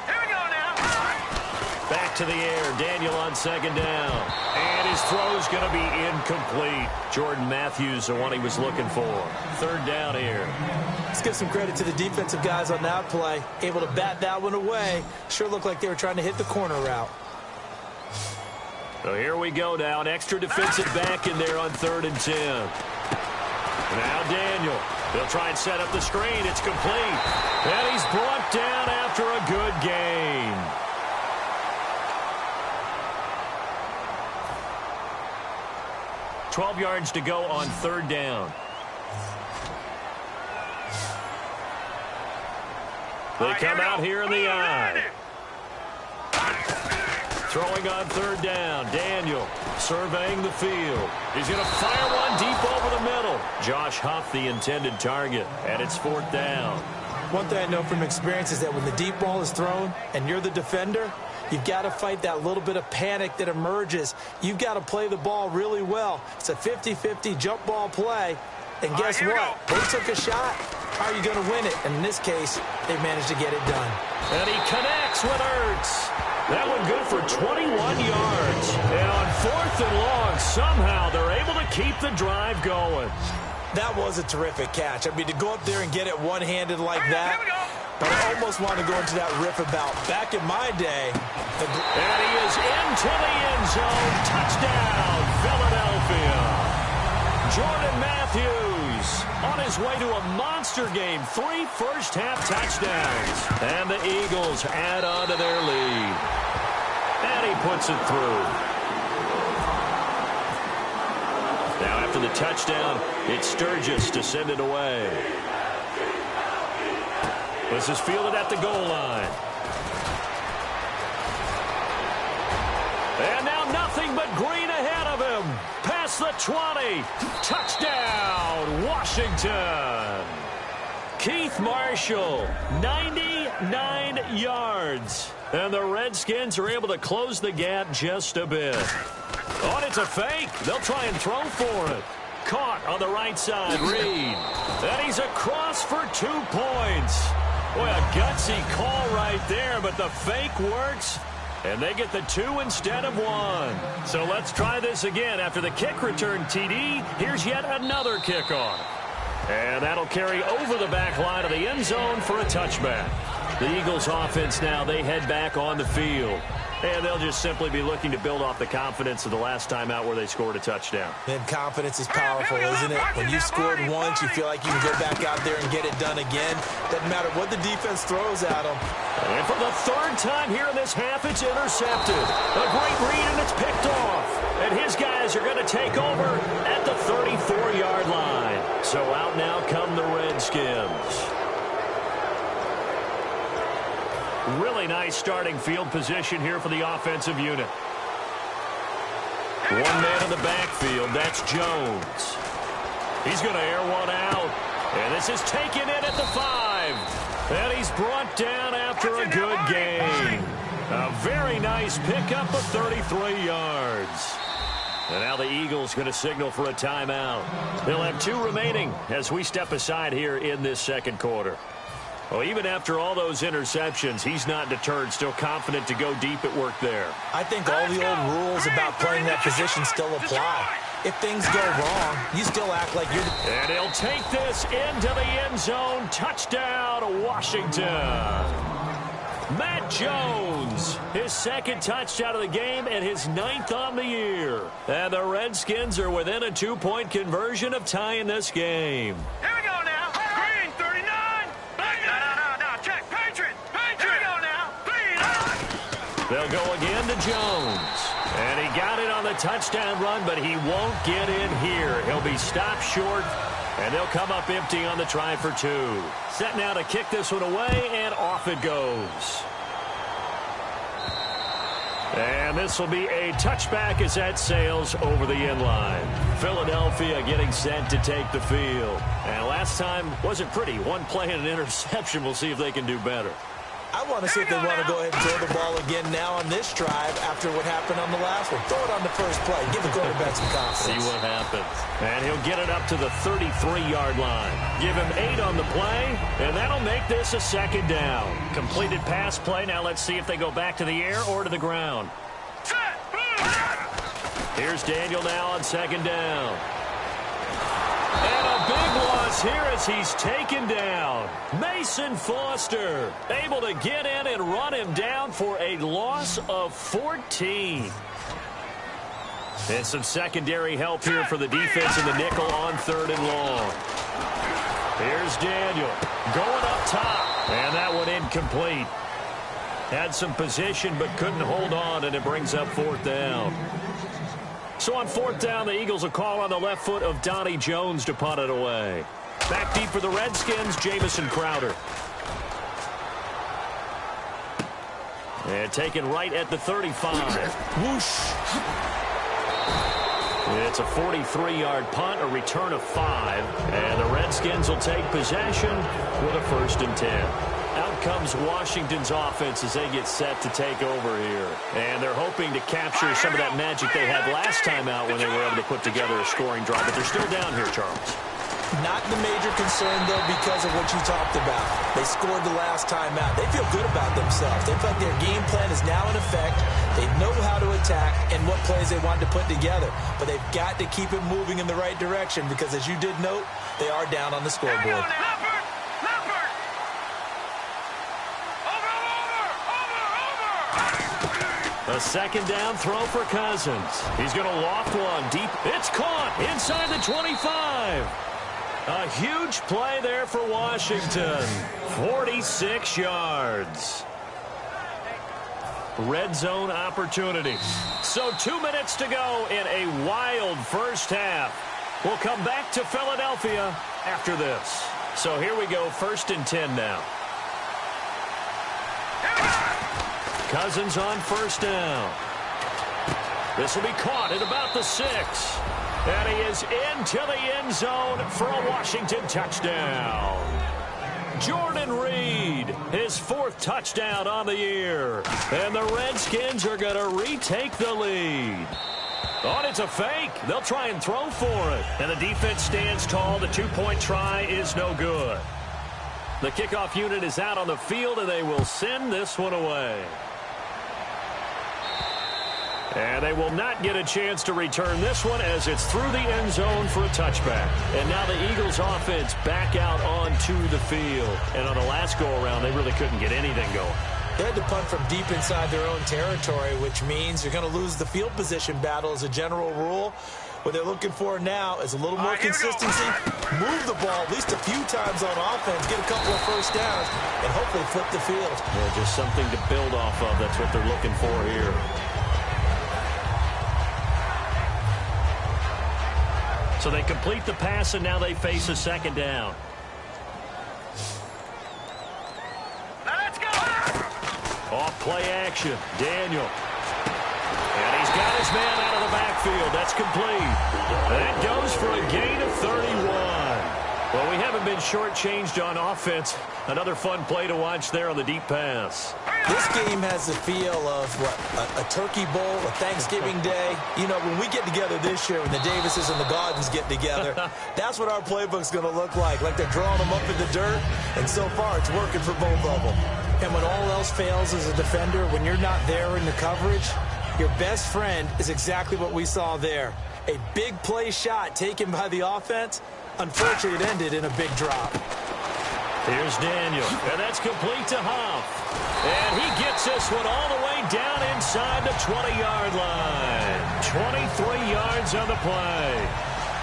[SPEAKER 6] Here we go now.
[SPEAKER 4] Back to the air. Daniel on 2nd down. And his throw's going to be incomplete. Jordan Matthews, the one he was looking for. 3rd down here.
[SPEAKER 5] Let's give some credit to the defensive guys on that play. Able to bat that one away. Sure looked like they were trying to hit the corner route.
[SPEAKER 4] So here we go now. An extra defensive back in there on 3rd and 10. Now Daniel. They'll try and set up the screen. It's complete. And he's brought down after a good gain. $12 yards to go on 3rd down. They come out here in the eye. Throwing on 3rd down. Daniel surveying the field. He's going to fire one deep over the middle. Josh Huff, the intended target, and it's 4th down.
[SPEAKER 5] One thing I know from experience is that when the deep ball is thrown and you're the defender, you've got to fight that little bit of panic that emerges. You've got to play the ball really well. It's a 50-50 jump ball play. And guess what? They took a shot. How are you going to win it? And in this case, they managed to get it done.
[SPEAKER 4] And he connects with Ertz. That one good for 21 yards. And on 4th and long, somehow they're able to keep the drive going.
[SPEAKER 5] That was a terrific catch. I mean, to go up there and get it one-handed like that, But I almost want to go into that riff about back in my day.
[SPEAKER 4] And he is into the end zone. Touchdown, Philadelphia. Jordan Matthews on his way to a monster game. 3 first-half touchdowns. And the Eagles add on to their lead. And he puts it through. Now after the touchdown, it's Sturgis to send it away. This is fielded at the goal line. And now nothing but green ahead of him. Past the 20. Touchdown, Washington. Keith Marshall, 99 yards. And the Redskins are able to close the gap just a bit. Oh, and it's a fake. They'll try and throw for it. Caught on the right side, Reed. And he's across for 2 points. Boy, a gutsy call right there, but the fake works. And they get the 2 instead of 1. So let's try this again. After the kick return TD, here's yet another kickoff. And that'll carry over the back line of the end zone for a touchback. The Eagles offense now, they head back on the field. And they'll just simply be looking to build off the confidence of the last time out where they scored a touchdown.
[SPEAKER 5] And confidence is powerful, isn't it? When you scored once, you feel like you can go back out there and get it done again. Doesn't matter what the defense throws at them.
[SPEAKER 4] And for the 3rd time here in this half, it's intercepted. A great read, and it's picked off. And his guys are going to take over at the 34-yard line. So out now come the Redskins. Really nice starting field position here for the offensive unit. 1 man in the backfield. That's Jones. He's going to air one out. And this is taken in at the 5. And he's brought down after a good gain. A very nice pickup of 33 yards. And now the Eagles going to signal for a timeout. They'll have 2 remaining as we step aside here in this second quarter. Well, even after all those interceptions, he's not deterred, still confident to go deep at work there.
[SPEAKER 5] I think all the old rules about playing that position still apply. If things go wrong, you still act like you're...
[SPEAKER 4] And he'll take this into the end zone. Touchdown, Washington. Matt Jones, his 2nd touchdown of the game and his 9th on the year. And the Redskins are within a 2-point conversion of tying this game.
[SPEAKER 6] Here we go now. Green, 39. No. Check. Patriot. Here we go now. Green.
[SPEAKER 4] They'll go again to Jones. And he got it on the touchdown run, but he won't get in here. He'll be stopped short, and they'll come up empty on the try for 2. Set now to kick this one away, and off it goes. And this will be a touchback as that sails over the end line. Philadelphia getting set to take the field. And last time wasn't pretty. 1 play and an interception. We'll see if they can do better.
[SPEAKER 5] I want to see if they want to go ahead and throw the ball again now on this drive after what happened on the last one. Throw it on the first play. Give the quarterback some confidence.
[SPEAKER 4] See what happens. And he'll get it up to the 33-yard line. Give him 8 on the play, and that'll make this a 2nd down. Completed pass play. Now let's see if they go back to the air or to the ground. Here's Daniel now on 2nd down. And a big loss here as he's taken down. Mason Foster able to get in and run him down for a loss of 14. And some secondary help here for the defense in the nickel on 3rd and long. Here's Daniel going up top. And that one incomplete. Had some position but couldn't hold on, and it brings up 4th down. So on 4th down, the Eagles will call on the left foot of Donnie Jones to punt it away. Back deep for the Redskins, Jamison Crowder. And taken right at the 35. Whoosh. It's a 43-yard punt, a return of 5. And the Redskins will take possession with a 1st and 10. Out comes Washington's offense as they get set to take over here. And they're hoping to capture some of that magic they had last time out when they were able to put together a scoring drive. But they're still down here, Charles.
[SPEAKER 5] Not the major concern, though, because of what you talked about. They scored the last time out. They feel good about themselves. They feel like their game plan is now in effect. They know how to attack and what plays they want to put together. But they've got to keep it moving in the right direction because, as you did note, they are down on the scoreboard.
[SPEAKER 4] A second down throw for Cousins. He's going to loft one deep. It's caught inside the 25. A huge play there for Washington. 46 yards. Red zone opportunity. So 2 minutes to go in a wild first half. We'll come back to Philadelphia after this. So here we go, 1st and 10 now. Cousins on 1st down. This will be caught at about the 6. And he is into the end zone for a Washington touchdown. Jordan Reed, his 4th touchdown on the year. And the Redskins are going to retake the lead. Oh, and it's a fake. They'll try and throw for it. And the defense stands tall. The 2-point try is no good. The kickoff unit is out on the field, and they will send this one away. And they will not get a chance to return this one as it's through the end zone for a touchback. And now the Eagles offense back out onto the field. And on the last go-around, they really couldn't get anything going.
[SPEAKER 5] They had to punt from deep inside their own territory, which means you're going to lose the field position battle as a general rule. What they're looking for now is a little more consistency. Move the ball at least a few times on offense, get a couple of first downs, and hopefully flip the field.
[SPEAKER 4] Yeah, just something to build off of. That's what they're looking for here. So they complete the pass, and now they face a 2nd down.
[SPEAKER 6] Let's go!
[SPEAKER 4] Off play action. Daniel. And he's got his man out of the backfield. That's complete. That goes for a gain of 31. Well, we haven't been shortchanged on offense. Another fun play to watch there on the deep pass.
[SPEAKER 5] This game has the feel of, a turkey bowl, a Thanksgiving day. You know, when we get together this year, when the Davises and the Gardens get together, that's what our playbook's going to look like. Like they're drawing them up in the dirt, and so far it's working for both of them. And when all else fails as a defender, when you're not there in the coverage, your best friend is exactly what we saw there. A big play shot taken by the offense. Unfortunately, it ended in a big drop.
[SPEAKER 4] Here's Daniel, and that's complete to Huff. And he gets this one all the way down inside the 20-yard line. 23 yards on the play.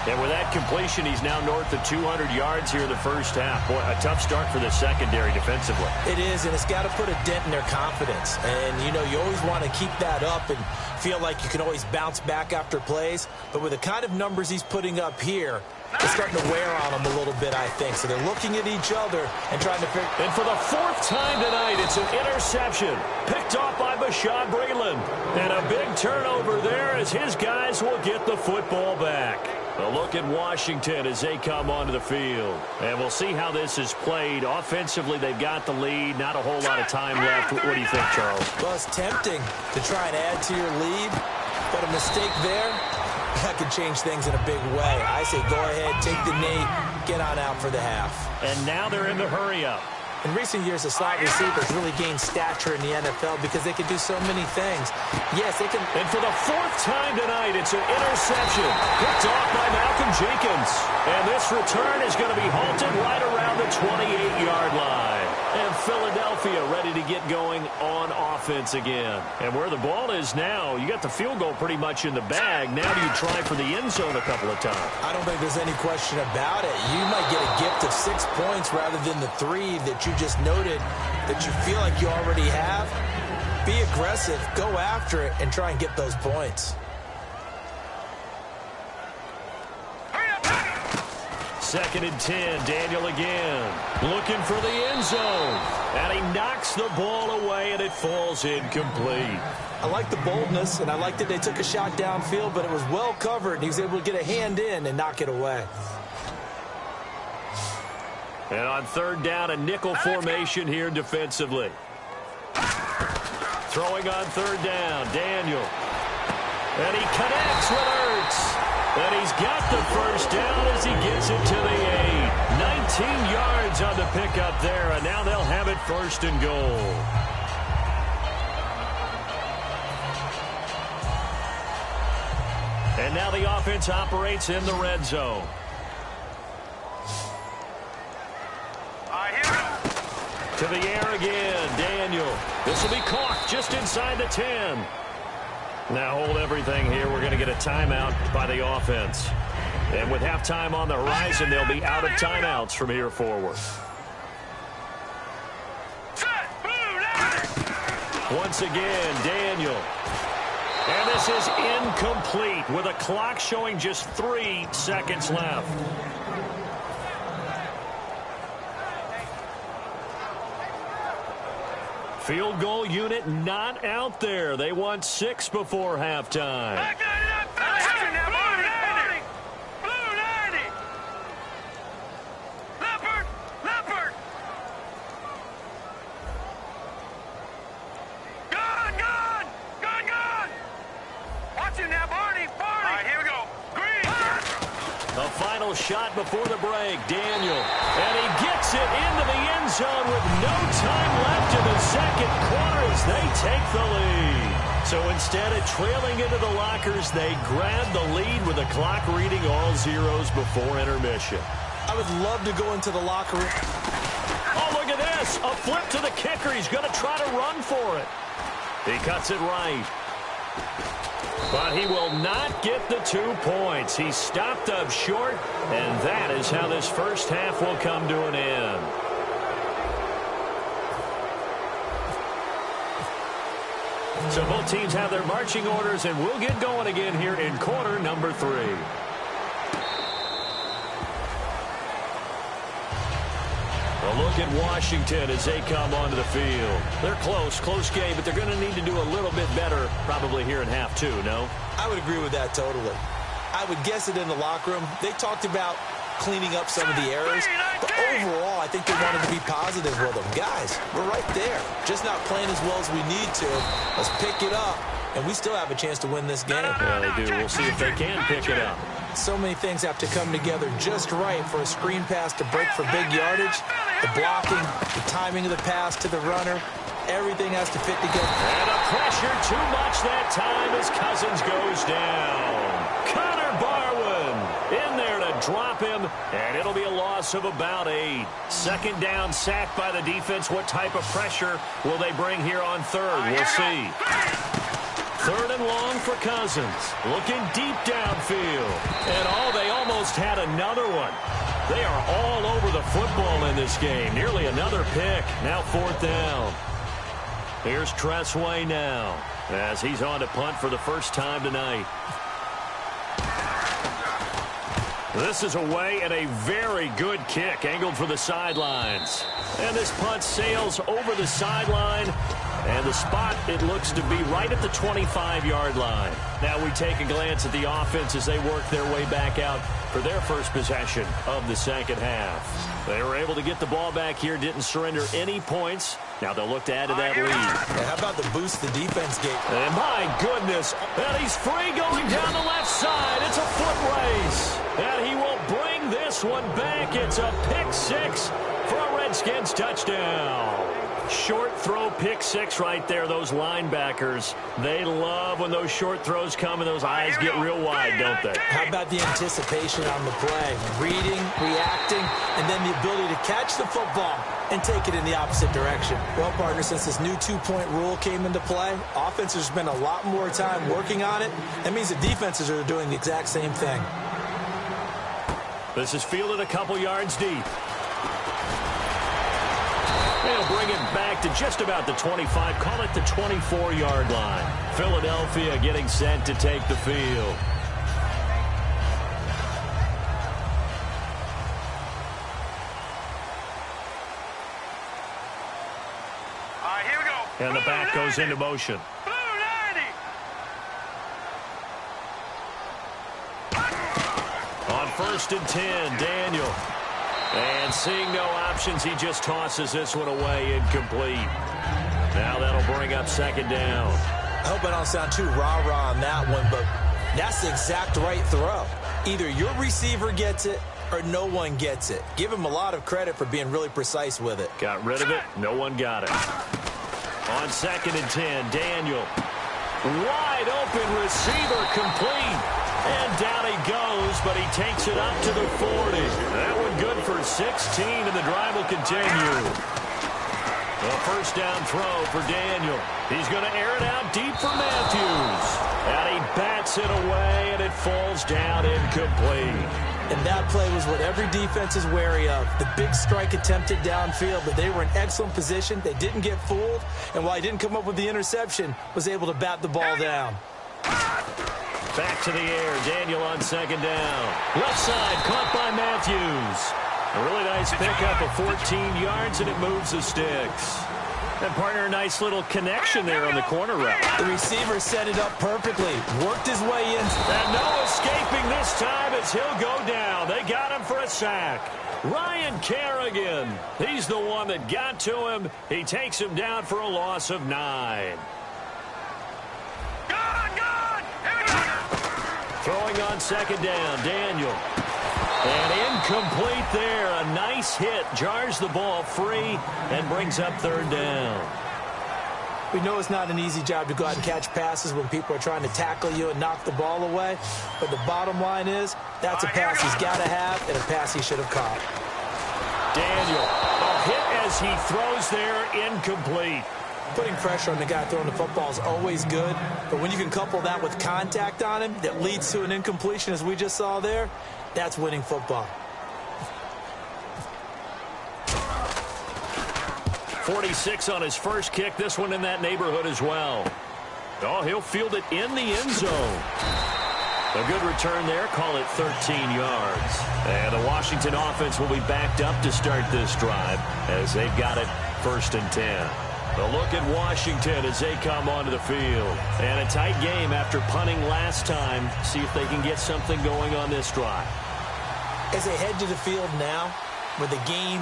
[SPEAKER 4] And with that completion, he's now north of 200 yards here in the first half. Boy, a tough start for the secondary defensively.
[SPEAKER 5] It is, and it's got to put a dent in their confidence. And, you know, you always want to keep that up and feel like you can always bounce back after plays. But with the kind of numbers he's putting up here, it's starting to wear on them a little bit, I think. So they're looking at each other and trying to figure.
[SPEAKER 4] And for the 4th time tonight, it's an interception picked off by Bashaud Breeland. And a big turnover there as his guys will get the football back. A look at Washington as they come onto the field. And we'll see how this is played. Offensively, they've got the lead. Not a whole lot of time left. What do you think, Charles?
[SPEAKER 5] Well, it's tempting to try and add to your lead, but a mistake there, that could change things in a big way. I say go ahead, take the knee, get on out for the half.
[SPEAKER 4] And now they're in the hurry-up.
[SPEAKER 5] In recent years, the slot receivers really gained stature in the NFL because they can do so many things. Yes, they can.
[SPEAKER 4] And for the 4th time tonight, it's an interception picked off by Malcolm Jenkins. And this return is going to be halted right around the 28-yard line. And Philadelphia ready to get going on offense again. And where the ball is now, you got the field goal pretty much in the bag. Now do you try for the end zone a couple of times?
[SPEAKER 5] I don't think there's any question about it. You might get a gift of 6 points rather than the 3 that you just noted that you feel like you already have. Be aggressive, go after it, and try and get those points.
[SPEAKER 4] 2nd and 10, Daniel again. Looking for the end zone. And he knocks the ball away, and it falls incomplete.
[SPEAKER 5] I like the boldness, and I like that they took a shot downfield, but it was well covered, and he was able to get a hand in and knock it away.
[SPEAKER 4] And on 3rd down, a nickel formation here defensively. Throwing on 3rd down, Daniel. And he connects with Ertz. And he's got the first down as he gets it to the 8. 19 yards on the pickup there, and now they'll have it 1st and goal. And now the offense operates in the red zone. To the air again, Daniel. This will be caught just inside the 10. Now hold everything here. We're going to get a timeout by the offense. And with halftime on the horizon, they'll be out of timeouts from here forward. Once again, Daniel. And this is incomplete with a clock showing just 3 seconds left. Field goal unit not out there. They won 6 before halftime. Final shot before the break, Daniel. And he gets it into the end zone with no time left in the second quarter as they take the lead. So instead of trailing into the lockers, they grab the lead with the clock reading all zeros before intermission.
[SPEAKER 5] I would love to go into the locker room.
[SPEAKER 4] Oh, look at this. A flip to the kicker. He's going to try to run for it. He cuts it right. But he will not get the 2 points. He stopped up short, and that is how this first half will come to an end. So both teams have their marching orders, and we'll get going again here in quarter number 3. A look at Washington as they come onto the field. They're close game, but they're going to need to do a little bit better probably here in half 2, no?
[SPEAKER 5] I would agree with that totally. I would guess it in the locker room. They talked about cleaning up some of the errors, but overall, I think they wanted to be positive with them. Guys, we're right there. Just not playing as well as we need to. Let's pick it up, and we still have a chance to win this game.
[SPEAKER 4] Yeah, they do. We'll see if they can pick it up.
[SPEAKER 5] So many things have to come together just right for a screen pass to break for big yardage. The blocking, the timing of the pass to the runner, everything has to fit together.
[SPEAKER 4] And a pressure too much that time as Cousins goes down. Connor Barwin in there to drop him, and it'll be a loss of about 8. Second down, sacked by the defense. What type of pressure will they bring here on third? We'll see. Third and long for Cousins. Looking deep downfield. And they almost had another one. They are all over the football in this game. Nearly another pick. Now 4th down. Here's Tressway now as he's on to punt for the first time tonight. This is away and a very good kick angled for the sidelines. And this punt sails over the sideline. And the spot, it looks to be right at the 25-yard line. Now we take a glance at the offense as they work their way back out for their first possession of the second half. They were able to get the ball back here, didn't surrender any points. Now they'll look to add to that lead.
[SPEAKER 5] And how about the boost the defense gave?
[SPEAKER 4] And my goodness, and he's free going down the left side. It's a foot race. And he will bring this one back. It's a pick 6 for a Redskins touchdown. Short throw, pick 6 right there. Those linebackers, they love when those short throws come and those eyes get real wide, don't they?
[SPEAKER 5] How about the anticipation on the play? Reading, reacting, and then the ability to catch the football and take it in the opposite direction. Well, partner, since this new 2-point rule came into play, offenses spend a lot more time working on it. That means the defenses are doing the exact same thing.
[SPEAKER 4] This is fielded a couple yards deep. They'll bring it back to just about the 25, call it the 24-yard line. Philadelphia getting set to take the field.
[SPEAKER 6] All right, here we go.
[SPEAKER 4] And the back goes into motion.
[SPEAKER 6] Blue 90.
[SPEAKER 4] On 1st and 10, Daniel. And seeing no options, he just tosses this one away, incomplete. Now that'll bring up 2nd down.
[SPEAKER 5] I hope I don't sound too rah-rah on that one, but that's the exact right throw. Either your receiver gets it or no one gets it. Give him a lot of credit for being really precise with it.
[SPEAKER 4] Got rid of it. No one got it. On 2nd and 10, Daniel. Wide open receiver, complete. And down he goes, but he takes it up to the 40. That one good for 16, and the drive will continue. A first down throw for Daniel. He's going to air it out deep for Matthews. And he bats it away, and it falls down incomplete.
[SPEAKER 5] And that play was what every defense is wary of. The big strike attempted downfield, but they were in excellent position. They didn't get fooled, and while he didn't come up with the interception, was able to bat the ball down.
[SPEAKER 4] Back to the air. Daniel on second down. Left side, caught by Matthews. A really nice pickup of 14 yards, and it moves the sticks. And partner, a nice little connection there on the corner route.
[SPEAKER 5] The receiver set it up perfectly, worked his way in.
[SPEAKER 4] And no escaping this time as he'll go down. They got him for a sack. Ryan Kerrigan, he's the one that got to him. He takes him down for a loss of 9. Throwing on second down, Daniel. And incomplete there. A nice hit. Jars the ball free and brings up third down.
[SPEAKER 5] We know it's not an easy job to go out and catch passes when people are trying to tackle you and knock the ball away. But the bottom line is, that's a pass he's got to have and a pass he should have caught.
[SPEAKER 4] Daniel, a hit as he throws there, incomplete.
[SPEAKER 5] Putting pressure on the guy throwing the football is always good, but when you can couple that with contact on him that leads to an incompletion, as we just saw there, that's winning football.
[SPEAKER 4] 46 on his first kick. This one in that neighborhood as well. Oh, he'll field it in the end zone. A good return there. Call it 13 yards. And the Washington offense will be backed up to start this drive as they've got it 1st and 10. A look at Washington as they come onto the field. And a tight game after punting last time. See if they can get something going on this drive.
[SPEAKER 5] As they head to the field now, with the game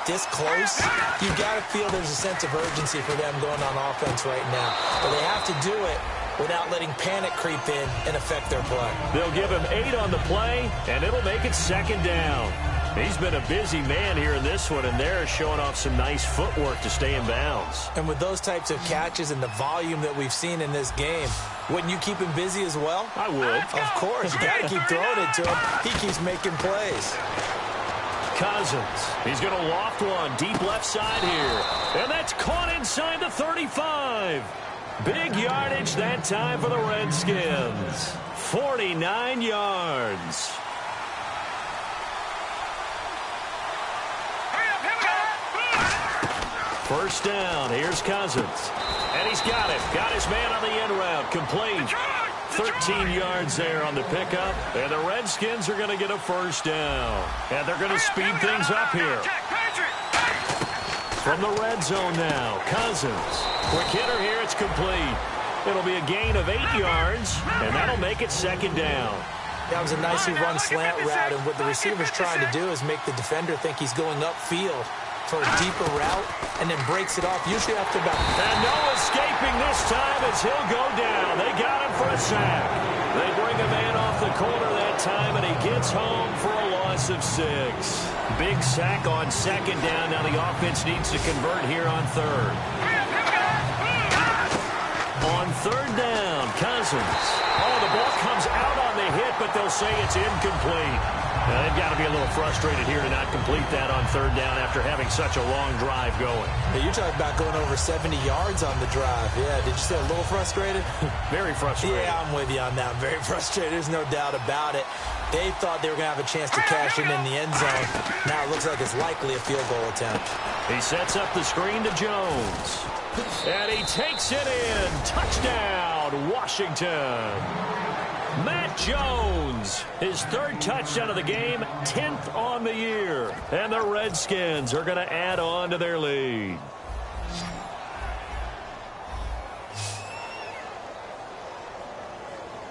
[SPEAKER 5] this close, you've got to feel there's a sense of urgency for them going on offense right now. But they have to do it without letting panic creep in and affect their play. They'll
[SPEAKER 4] give him 8 on the play, and it'll make it second down. He's been a busy man here in this one, and they're showing off some nice footwork to stay in bounds.
[SPEAKER 5] And with those types of catches and the volume that we've seen in this game, wouldn't you keep him busy as well?
[SPEAKER 4] I would.
[SPEAKER 5] Of course. You got to keep throwing it to him. He keeps making plays.
[SPEAKER 4] Cousins. He's going to loft one deep left side here. And that's caught inside the 35. Big yardage that time for the Redskins. 49 yards. First down. Here's Cousins. And he's got it. Got his man on the end route. Complete. 13 yards there on the pickup. And the Redskins are going to get a first down. And they're going to speed things up here. From the red zone now. Cousins. Quick hitter here. It's complete. It'll be a gain of 8 yards. And that'll make it second down.
[SPEAKER 5] That was a nicely run slant route. And what the receiver's trying to do is make the defender think he's going upfield for a deeper route, and then breaks it off, usually after about...
[SPEAKER 4] And no escaping this time as he'll go down. They got him for a sack. They bring a man off the corner that time, and he gets home for a loss of 6. Big sack on second down. Now the offense needs to convert here on third. On third down, Cousins. Oh, the ball comes out on the hit, but they'll say it's incomplete. Now, they've got to be a little frustrated here to not complete that on third down after having such a long drive going.
[SPEAKER 5] Hey, you're talking about going over 70 yards on the drive. Yeah, did you say a little frustrated?
[SPEAKER 4] Very frustrated.
[SPEAKER 5] Yeah, I'm with you on that. Very frustrated. There's no doubt about it. They thought they were going to have a chance to cash in the end zone. Now it looks like it's likely a field goal attempt.
[SPEAKER 4] He sets up the screen to Jones. And he takes it in. Touchdown, Washington. Matt Jones, his 3rd touchdown of the game, 10th on the year. And the Redskins are going to add on to their lead.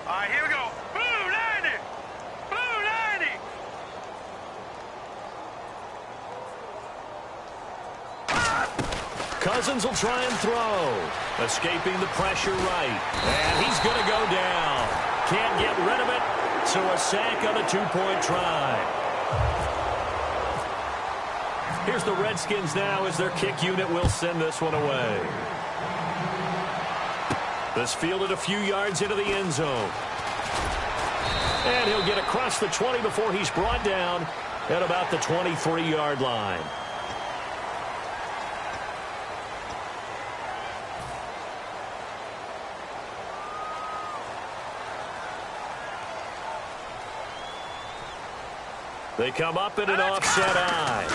[SPEAKER 6] All right, here we go. Blue 90. Blue 90.
[SPEAKER 4] Cousins will try and throw. Escaping the pressure right. And he's going to go down. Can't get rid of it, so a sack on a 2-point try. Here's the Redskins now as their kick unit will send this one away. This fielded a few yards into the end zone. And he'll get across the 20 before he's brought down at about the 23-yard line. They come up in an offset eye.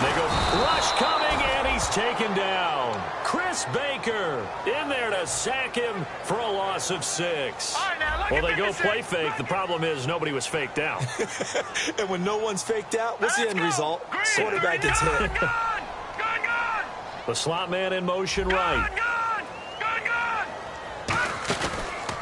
[SPEAKER 4] They go rush coming, and he's taken down. Chris Baker in there to sack him for a loss of 6. Well, they go play fake. The problem is nobody was faked out.
[SPEAKER 5] And when no one's faked out, what's the end result? Quarterback gets hit.
[SPEAKER 4] The slot man in motion right.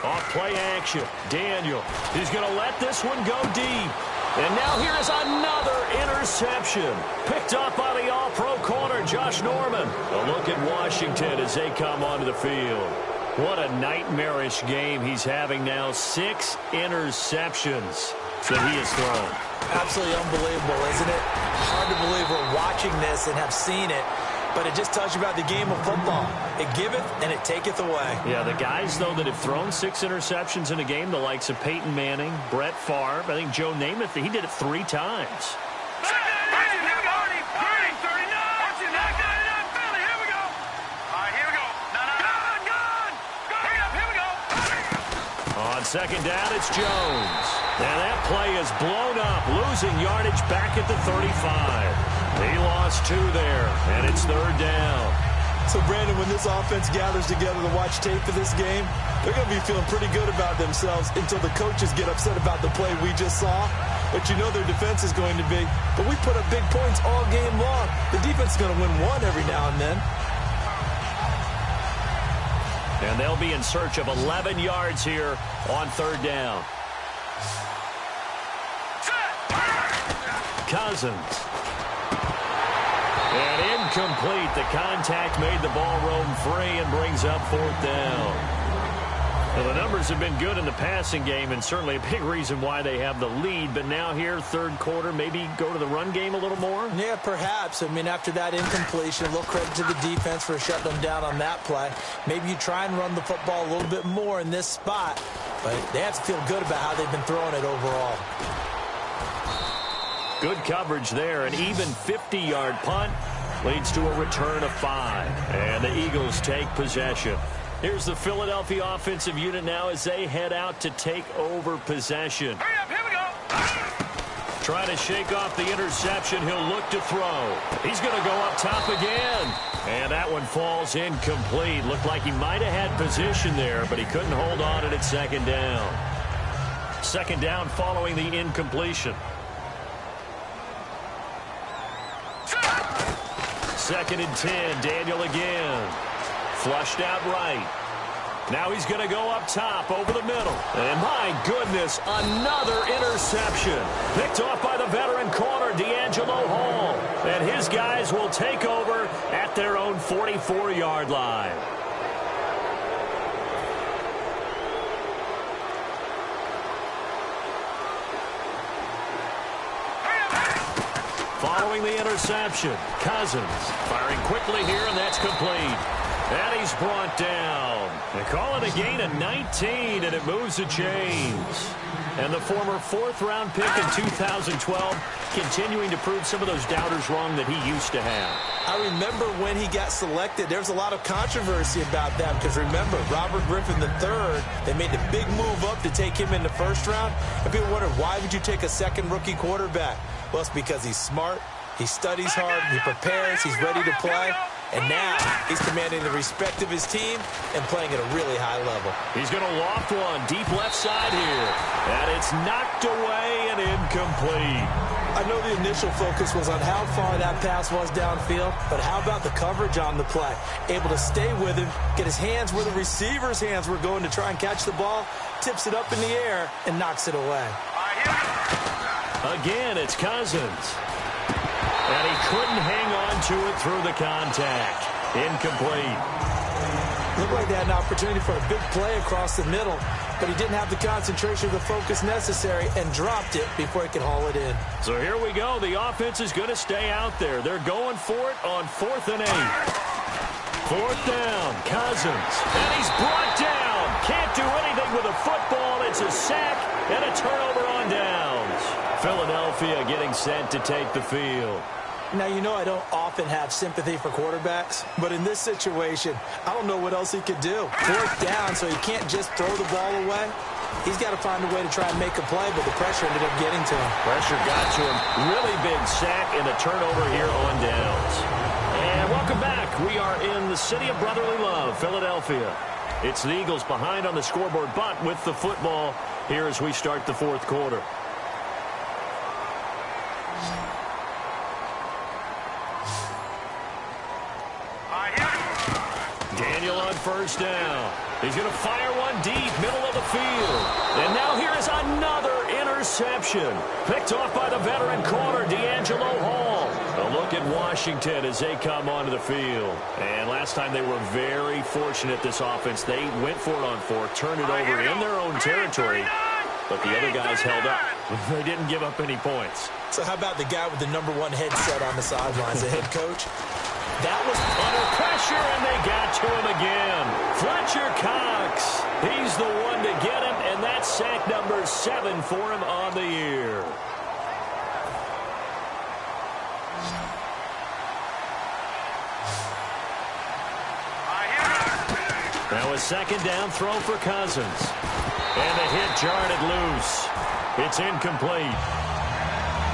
[SPEAKER 4] Off play action. Daniel. He's going to let this one go deep. And now here's another interception. Picked up by the all-pro corner, Josh Norman. A look at Washington as they come onto the field. What a nightmarish game he's having now. 6 interceptions that he has thrown.
[SPEAKER 5] Absolutely unbelievable, isn't it? Hard to believe we're watching this and have seen it. But it just tells you about the game of football. It giveth and it taketh away.
[SPEAKER 4] Yeah, the guys, though, that have thrown 6 interceptions in a game, the likes of Peyton Manning, Brett Favre, I think Joe Namath, he did it 3 times. On second down, it's Jones. And that play is blown up, losing yardage back at the 35. He lost 2 there, and it's 3rd down.
[SPEAKER 5] So, Brandon, when this offense gathers together to watch tape of this game, they're going to be feeling pretty good about themselves until the coaches get upset about the play we just saw. But you know their defense is going to be. But we put up big points all game long. The defense is going to win one every now and then.
[SPEAKER 4] And they'll be in search of 11 yards here on 3rd down. Cousins. And incomplete. The contact made the ball roam free and brings up 4th down. Well, the numbers have been good in the passing game and certainly a big reason why they have the lead. But now here, 3rd quarter, maybe go to the run game a little more?
[SPEAKER 5] Yeah, perhaps. I mean, after that incompletion, a little credit to the defense for shutting them down on that play. Maybe you try and run the football a little bit more in this spot. But they have to feel good about how they've been throwing it overall.
[SPEAKER 4] Good coverage there. An even 50-yard punt leads to a return of 5. And the Eagles take possession. Here's the Philadelphia offensive unit now as they head out to take over possession.
[SPEAKER 6] Hurry up, here we go.
[SPEAKER 4] Trying to shake off the interception. He'll look to throw. He's going to go up top again. And that one falls incomplete. Looked like he might have had position there, but he couldn't hold on it at 2nd down. 2nd down following the incompletion. 2nd and 10. Daniel again. Flushed out right. Now he's going to go up top over the middle. And my goodness, another interception. Picked off by the veteran corner, D'Angelo Hall. And his guys will take over at their own 44-yard line. Following the interception, Cousins firing quickly here, and that's complete. And he's brought down. They call it a gain of 19, and it moves the chains. And the former 4th-round pick in 2012 continuing to prove some of those doubters wrong that he used to have.
[SPEAKER 5] I remember when he got selected, there was a lot of controversy about that because remember, Robert Griffin III, they made the big move up to take him in the 1st round. And people wondered, why would you take a 2nd rookie quarterback? Well, it's because he's smart, he studies hard, he prepares, he's ready to play. And now he's commanding the respect of his team and playing at a really high level.
[SPEAKER 4] He's going to loft one deep left side here. And it's knocked away and incomplete.
[SPEAKER 5] I know the initial focus was on how far that pass was downfield, but how about the coverage on the play? Able to stay with him, get his hands where the receiver's hands were going to try and catch the ball, tips it up in the air, and knocks it away.
[SPEAKER 4] Again, it's Cousins. And he couldn't hang on to it through the contact. Incomplete.
[SPEAKER 5] Looked like they had an opportunity for a big play across the middle, but he didn't have the concentration or the focus necessary and dropped it before he could haul it in.
[SPEAKER 4] So here we go. The offense is going to stay out there. They're going for it on 4th and 8. 4th down, Cousins. And he's brought down. Can't do anything with a football. It's a sack and a turnover on downs. Philadelphia getting set to take the field.
[SPEAKER 5] Now, you know I don't often have sympathy for quarterbacks, but in this situation, I don't know what else he could do. 4th down, so he can't just throw the ball away. He's got to find a way to try and make a play, but the pressure ended up getting to him.
[SPEAKER 4] Pressure got to him. Really big sack and a turnover here on downs. And welcome back. We are in the city of brotherly love, Philadelphia. It's the Eagles behind on the scoreboard, but with the football here as we start the fourth quarter. Daniel on first down. He's going to fire one deep, middle of the field. And now here is another interception. Picked off by the veteran corner, D'Angelo Hall. A look at Washington as they come onto the field. And last time they were very fortunate, this offense. They went for it on fourth, turned it over in their own territory. But the other guys held up. They didn't give up any points.
[SPEAKER 5] So how about the guy with the #1 headset on the sidelines, the head coach?
[SPEAKER 4] That was under pressure, and they got to him again. Fletcher Cox, he's the one to get him, and that's sack number 7 for him on the year. Now a second down throw for Cousins. And the hit jarred it loose. It's incomplete.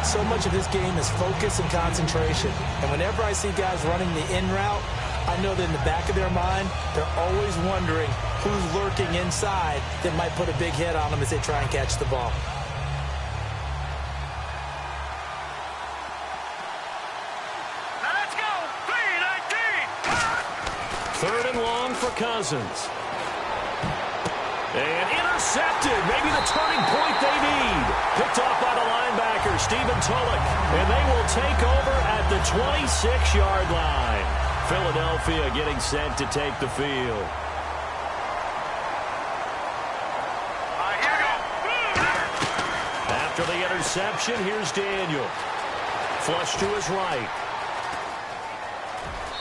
[SPEAKER 5] So much of this game is focus and concentration. And whenever I see guys running the in route, I know that in the back of their mind, they're always wondering who's lurking inside that might put a big hit on them as they try and catch the ball.
[SPEAKER 6] Now let's go. 3-19.
[SPEAKER 4] Third and long for Cousins. And intercepted. Maybe the turning point they need. Picked off by the linebacker, Stephen Tulloch. And they will take over at the 26-yard line. Philadelphia getting set to take the field.
[SPEAKER 6] Here we go.
[SPEAKER 4] After the interception, here's Daniel. Flush to his right.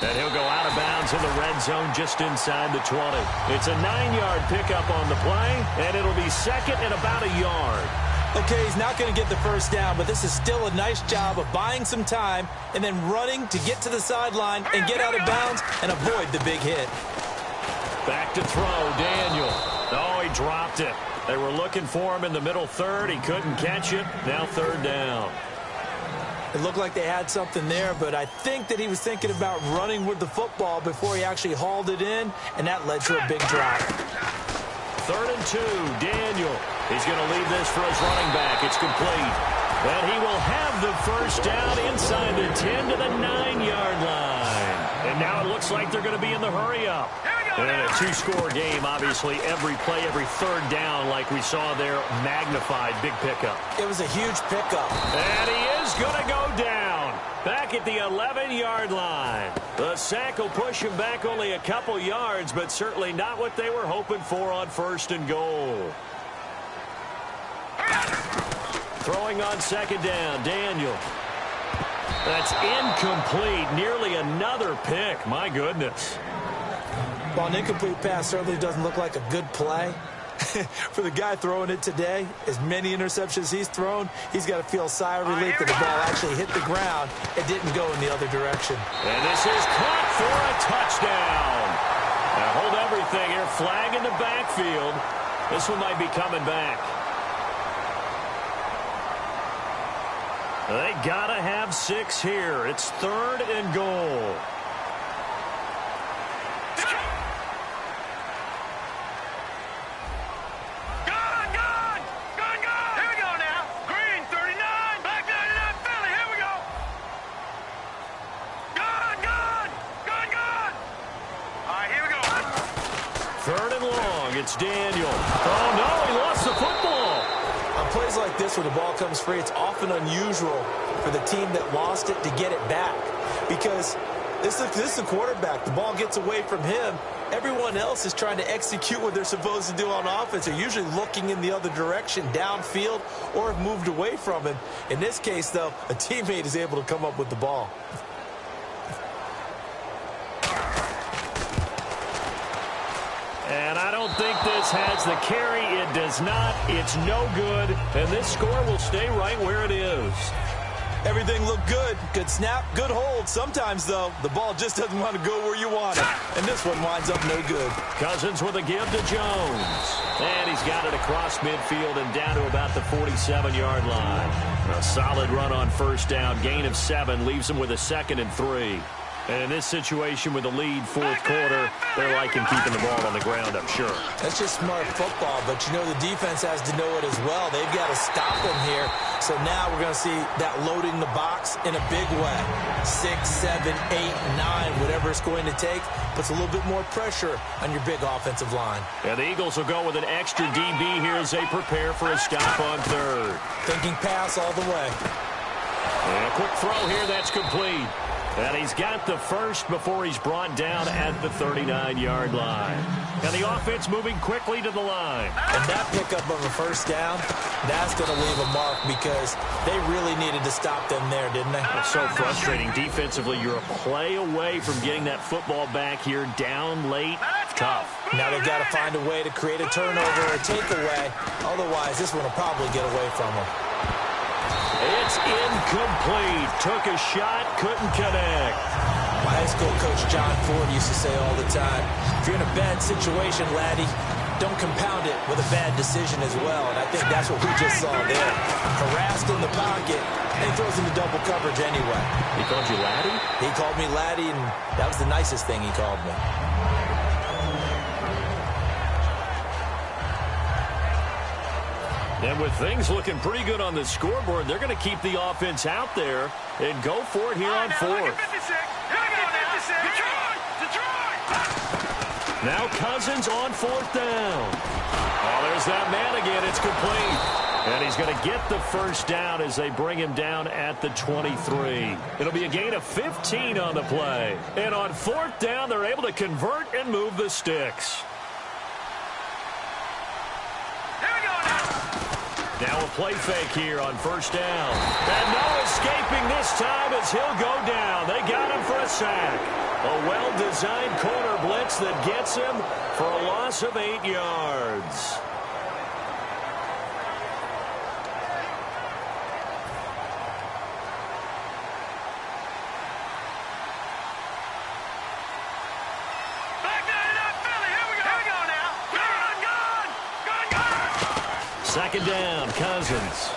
[SPEAKER 4] And he'll go out of bounds in the red zone just inside the 20. It's a 9-yard pickup on the play, and it'll be second and about a yard.
[SPEAKER 5] Okay, he's not going to get the first down, but this is still a nice job of buying some time and then running to get to the sideline and get out of bounds and avoid the big hit.
[SPEAKER 4] Back to throw, Daniel. Oh, he dropped it. They were looking for him in the middle third. He couldn't catch it. Now third down.
[SPEAKER 5] It looked like they had something there, but I think that he was thinking about running with the football before he actually hauled it in, and that led to a big drop.
[SPEAKER 4] 3rd and 2, Daniel. He's going to leave this for his running back. It's complete. And he will have the first down inside the 10 to the 9-yard line. And now it looks like they're going to be in the hurry-up. And in a 2-score game, obviously, every play, every third down, like we saw there, magnified. Big pickup.
[SPEAKER 5] It was a huge pickup.
[SPEAKER 4] And he is going to go down. Back at the 11-yard line. The sack will push him back only a couple yards, but certainly not what they were hoping for on 1st and goal. Throwing on 2nd down, Daniel. That's incomplete. Nearly another pick. My goodness.
[SPEAKER 5] While an incomplete pass certainly doesn't look like a good play, for the guy throwing it today, as many interceptions he's thrown, he's got to feel a sigh of relief that the ball actually hit the ground. It didn't go in the other direction.
[SPEAKER 4] And this is caught for a touchdown. Now hold everything here. Flag in the backfield. This one might be coming back. They got to have 6 here. It's 3rd and goal. It's Daniel. Oh, no, he lost the football.
[SPEAKER 5] On plays like this where the ball comes free, it's often unusual for the team that lost it to get it back. Because this is the quarterback. The ball gets away from him. Everyone else is trying to execute what they're supposed to do on offense. They're usually looking in the other direction, downfield, or have moved away from him. In this case, though, a teammate is able to come up with the ball.
[SPEAKER 4] And I don't think this has the carry. It does not. It's no good. And this score will stay right where it is.
[SPEAKER 5] Everything looked good. Good snap, good hold. Sometimes, though, the ball just doesn't want to go where you want it. And this one winds up no good.
[SPEAKER 4] Cousins with a give to Jones. And he's got it across midfield and down to about the 47-yard line. A solid run on first down. Gain of 7 leaves him with a 2nd and 3. And in this situation with the lead fourth quarter, they're liking keeping the ball on the ground, I'm sure.
[SPEAKER 5] That's just smart football, but you know the defense has to know it as well. They've got to stop him here. So now we're going to see that loading the box in a big way. 6, 7, 8, 9, whatever it's going to take, puts a little bit more pressure on your big offensive line.
[SPEAKER 4] And the Eagles will go with an extra DB here as they prepare for a stop on third.
[SPEAKER 5] Thinking pass all the way.
[SPEAKER 4] And a quick throw here, that's complete. And he's got the first before he's brought down at the 39-yard line. And the offense moving quickly to the line.
[SPEAKER 5] And that pickup of a first down, that's going to leave a mark because they really needed to stop them there, didn't they?
[SPEAKER 4] It's so frustrating. Defensively, you're a play away from getting that football back here down late. Tough.
[SPEAKER 5] Now they've got to find a way to create a turnover or takeaway. Otherwise, this one will probably get away from them.
[SPEAKER 4] It's incomplete. Took a shot, couldn't connect.
[SPEAKER 5] My high school coach, John Ford, used to say all the time, if you're in a bad situation, laddie, don't compound it with a bad decision as well. And I think that's what we just saw there. Harassed in the pocket, and he throws into double coverage anyway.
[SPEAKER 4] He called you laddie?
[SPEAKER 5] He called me laddie, and that was the nicest thing he called me.
[SPEAKER 4] And with things looking pretty good on the scoreboard, they're going to keep the offense out there and go for it here on fourth. Now Cousins on fourth down. Oh, there's that man again. It's complete. And he's going to get the first down as they bring him down at the 23. It'll be a gain of 15 on the play. And on fourth down, they're able to convert and move the sticks. Now a play fake here on first down. And no escaping this time as he'll go down. They got him for a sack. A well-designed corner blitz that gets him for a loss of 8 yards. Second down, Cousins.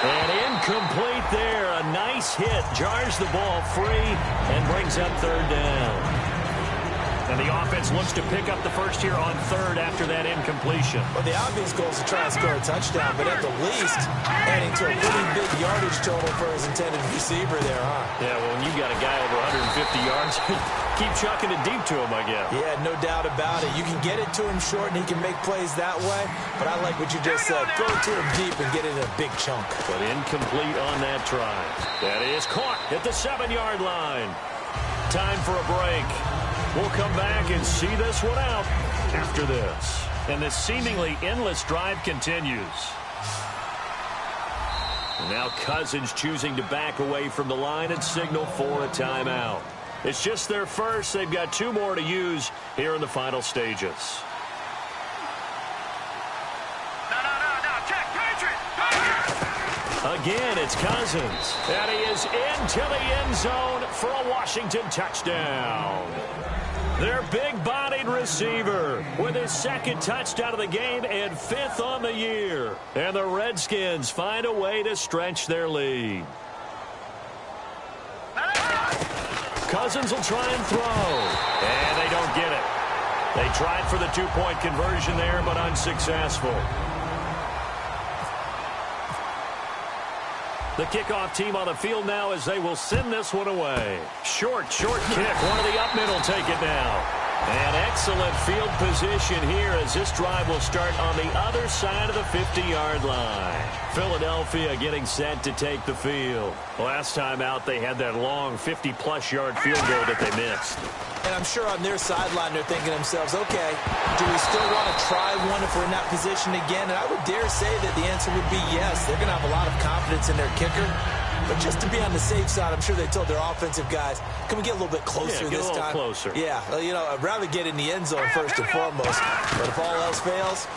[SPEAKER 4] And incomplete there. A nice hit. Jars the ball free and brings up third down. And the offense looks to pick up the first here on third after that incompletion.
[SPEAKER 5] Well, the obvious goal is to try and score a touchdown, but at the least, adding to a pretty big yardage total for his intended receiver there, huh?
[SPEAKER 4] Yeah, well, when you got a guy over 150 yards, keep chucking it deep to him, I guess.
[SPEAKER 5] Yeah, no doubt about it. You can get it to him short, and he can make plays that way, but I like what you just said. Throw it to him deep and get it in a big chunk.
[SPEAKER 4] But incomplete on that try. That is caught at the 7-yard line. Time for a break. We'll come back and see this one out after this. And this seemingly endless drive continues. And now Cousins choosing to back away from the line and signal for a timeout. It's just their first. They've got 2 more to use here in the final stages. Again, it's Cousins. And he is into the end zone for a Washington touchdown. Their big-bodied receiver with his 2nd touchdown of the game and 5th on the year. And the Redskins find a way to stretch their lead. Cousins will try and throw. And they don't get it. They tried for the 2-point conversion there, but unsuccessful. The kickoff team on the field now as they will send this one away. Short kick. One of the up men will take it now. And excellent field position here as this drive will start on the other side of the 50-yard line. Philadelphia getting set to take the field. Last time out, they had that long 50-plus yard field goal that they missed.
[SPEAKER 5] And I'm sure on their sideline they're thinking to themselves, okay, do we still want to try one if we're in that position again? And I would dare say that the answer would be yes. They're going to have a lot of confidence in their kicker. But just to be on the safe side, I'm sure they told their offensive guys, can we get a little bit closer this time?
[SPEAKER 4] Closer.
[SPEAKER 5] Yeah, well, you know, I'd rather get in the end zone first and foremost. But if all else fails,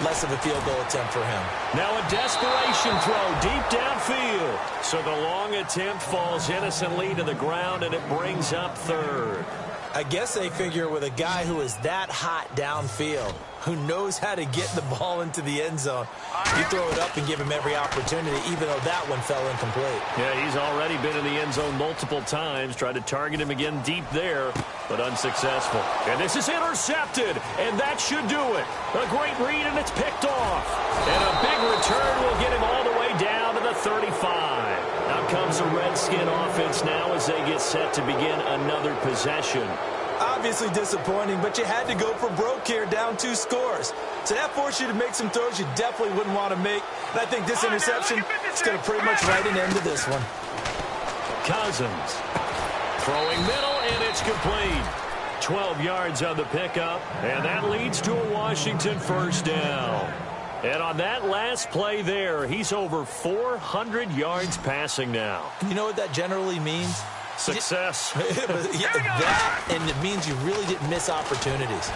[SPEAKER 5] less of a field goal attempt for him.
[SPEAKER 4] Now a desperation throw deep downfield. So the long attempt falls innocently to the ground, and it brings up third.
[SPEAKER 5] I guess they figure with a guy who is that hot downfield, who knows how to get the ball into the end zone, you throw it up and give him every opportunity, even though that one fell incomplete.
[SPEAKER 4] Yeah, he's already been in the end zone multiple times, tried to target him again deep there, but unsuccessful. And this is intercepted, and that should do it. A great read, and it's picked off. And a big return will get him all the way down to the 35. Out comes the Redskin offense now as they get set to begin another possession.
[SPEAKER 5] Obviously disappointing, but you had to go for broke here, down 2 scores. So that forced you to make some throws you definitely wouldn't want to make. And I think this interception is going to pretty much write an end to this one.
[SPEAKER 4] Cousins throwing middle, and it's complete. 12 yards on the pickup, and that leads to a Washington first down. And on that last play there, he's over 400 yards passing now.
[SPEAKER 5] You know what that generally means?
[SPEAKER 4] Success.
[SPEAKER 5] Yeah, that, and it means you really didn't miss opportunities.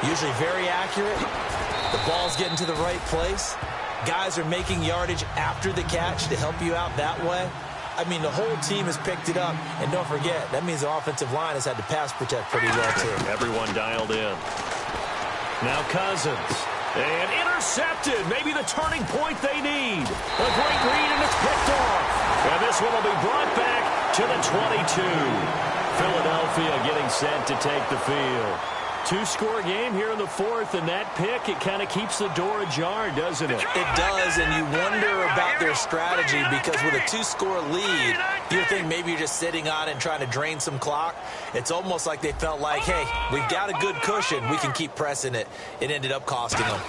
[SPEAKER 5] Usually very accurate. The ball's getting to the right place. Guys are making yardage after the catch to help you out that way. I mean, the whole team has picked it up. And don't forget, that means the offensive line has had to pass protect pretty well, too.
[SPEAKER 4] Everyone dialed in. Now Cousins. And intercepted. Maybe the turning point they need. A great read, and it's picked off. And this one will be brought back to the 22. Philadelphia getting set to take the field. 2-score game here in the fourth, and that pick, it kind of keeps the door ajar, doesn't it?
[SPEAKER 5] It does, and you wonder about their strategy because with a 2-score lead, you think maybe you're just sitting on it and trying to drain some clock. It's almost like they felt like, hey, we've got a good cushion. We can keep pressing it. It ended up costing them.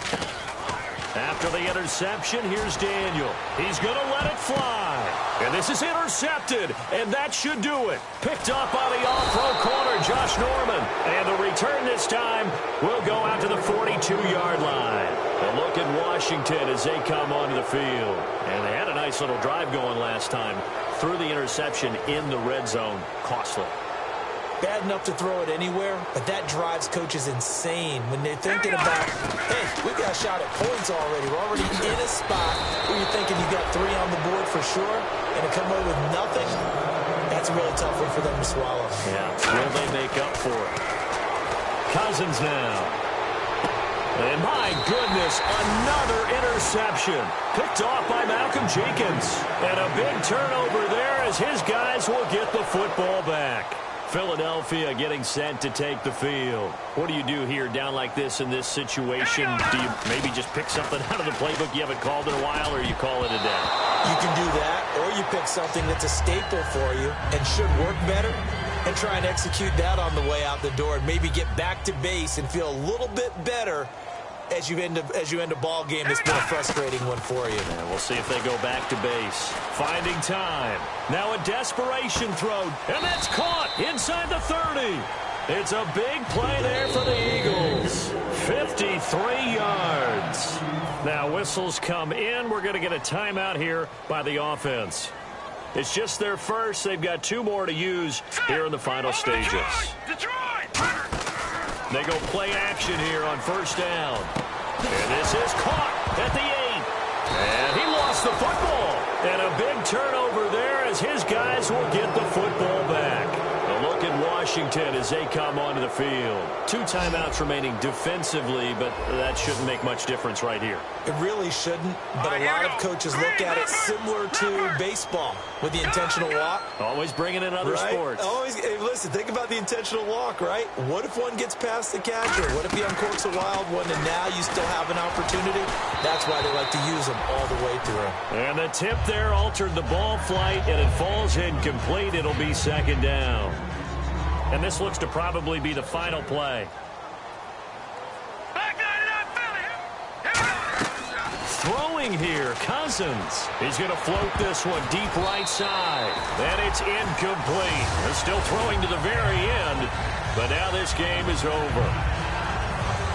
[SPEAKER 4] After the interception, here's Daniel. He's going to let it fly. And this is intercepted, and that should do it. Picked up by the off-row corner, Josh Norman. And the return this time will go out to the 42-yard line. A look at Washington as they come onto the field. And they had a nice little drive going last time. Threw the interception in the red zone. Costly.
[SPEAKER 5] Bad enough to throw it anywhere, but that drives coaches insane when they're thinking about, hey, we've got a shot at points already. We're already in a spot where you're thinking you've got 3 on the board for sure, and to come away with nothing, that's a really tough one for them to swallow.
[SPEAKER 4] Yeah, will they make up for it? Cousins now. And my goodness, another interception. Picked off by Malcolm Jenkins. And a big turnover there as his guys will get the football back. Philadelphia getting set to take the field. What do you do here down like this in this situation? Do you maybe just pick something out of the playbook you haven't called in a while, or you call it a day?
[SPEAKER 5] You can do that, or you pick something that's a staple for you and should work better and try and execute that on the way out the door and maybe get back to base and feel a little bit better as you end a ball game that's been a frustrating one for you.
[SPEAKER 4] And we'll see if they go back to base. Finding time. Now a desperation throw, and that's caught inside the 30. It's a big play there for the Eagles. 53 yards. Now whistles come in. We're going to get a timeout here by the offense. It's just their first. They've got 2 more to use here in the final stages. They go play action here on first down. And this is caught at the 8. And he lost the football. And a big turnover there as his guys will get the football back. A look at Washington as they come onto the field. 2 timeouts remaining defensively, but that shouldn't make much difference right here.
[SPEAKER 5] It really shouldn't, but a lot of coaches look at it similar to baseball with the intentional walk.
[SPEAKER 4] Always bringing in other sports.
[SPEAKER 5] Always, hey, listen, think about the intentional walk, right? What if one gets past the catcher? What if he uncorks a wild one and now you still have an opportunity? That's why they like to use them all the way through.
[SPEAKER 4] And the tip there altered the ball flight, and it falls incomplete. It'll be second down. And this looks to probably be the final play. Throwing here, Cousins. He's going to float this one deep right side. And it's incomplete. They're still throwing to the very end, but now this game is over.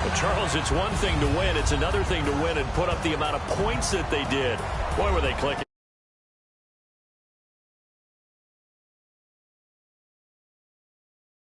[SPEAKER 4] But Charles, it's one thing to win. It's another thing to win and put up the amount of points that they did. Boy, were they clicking.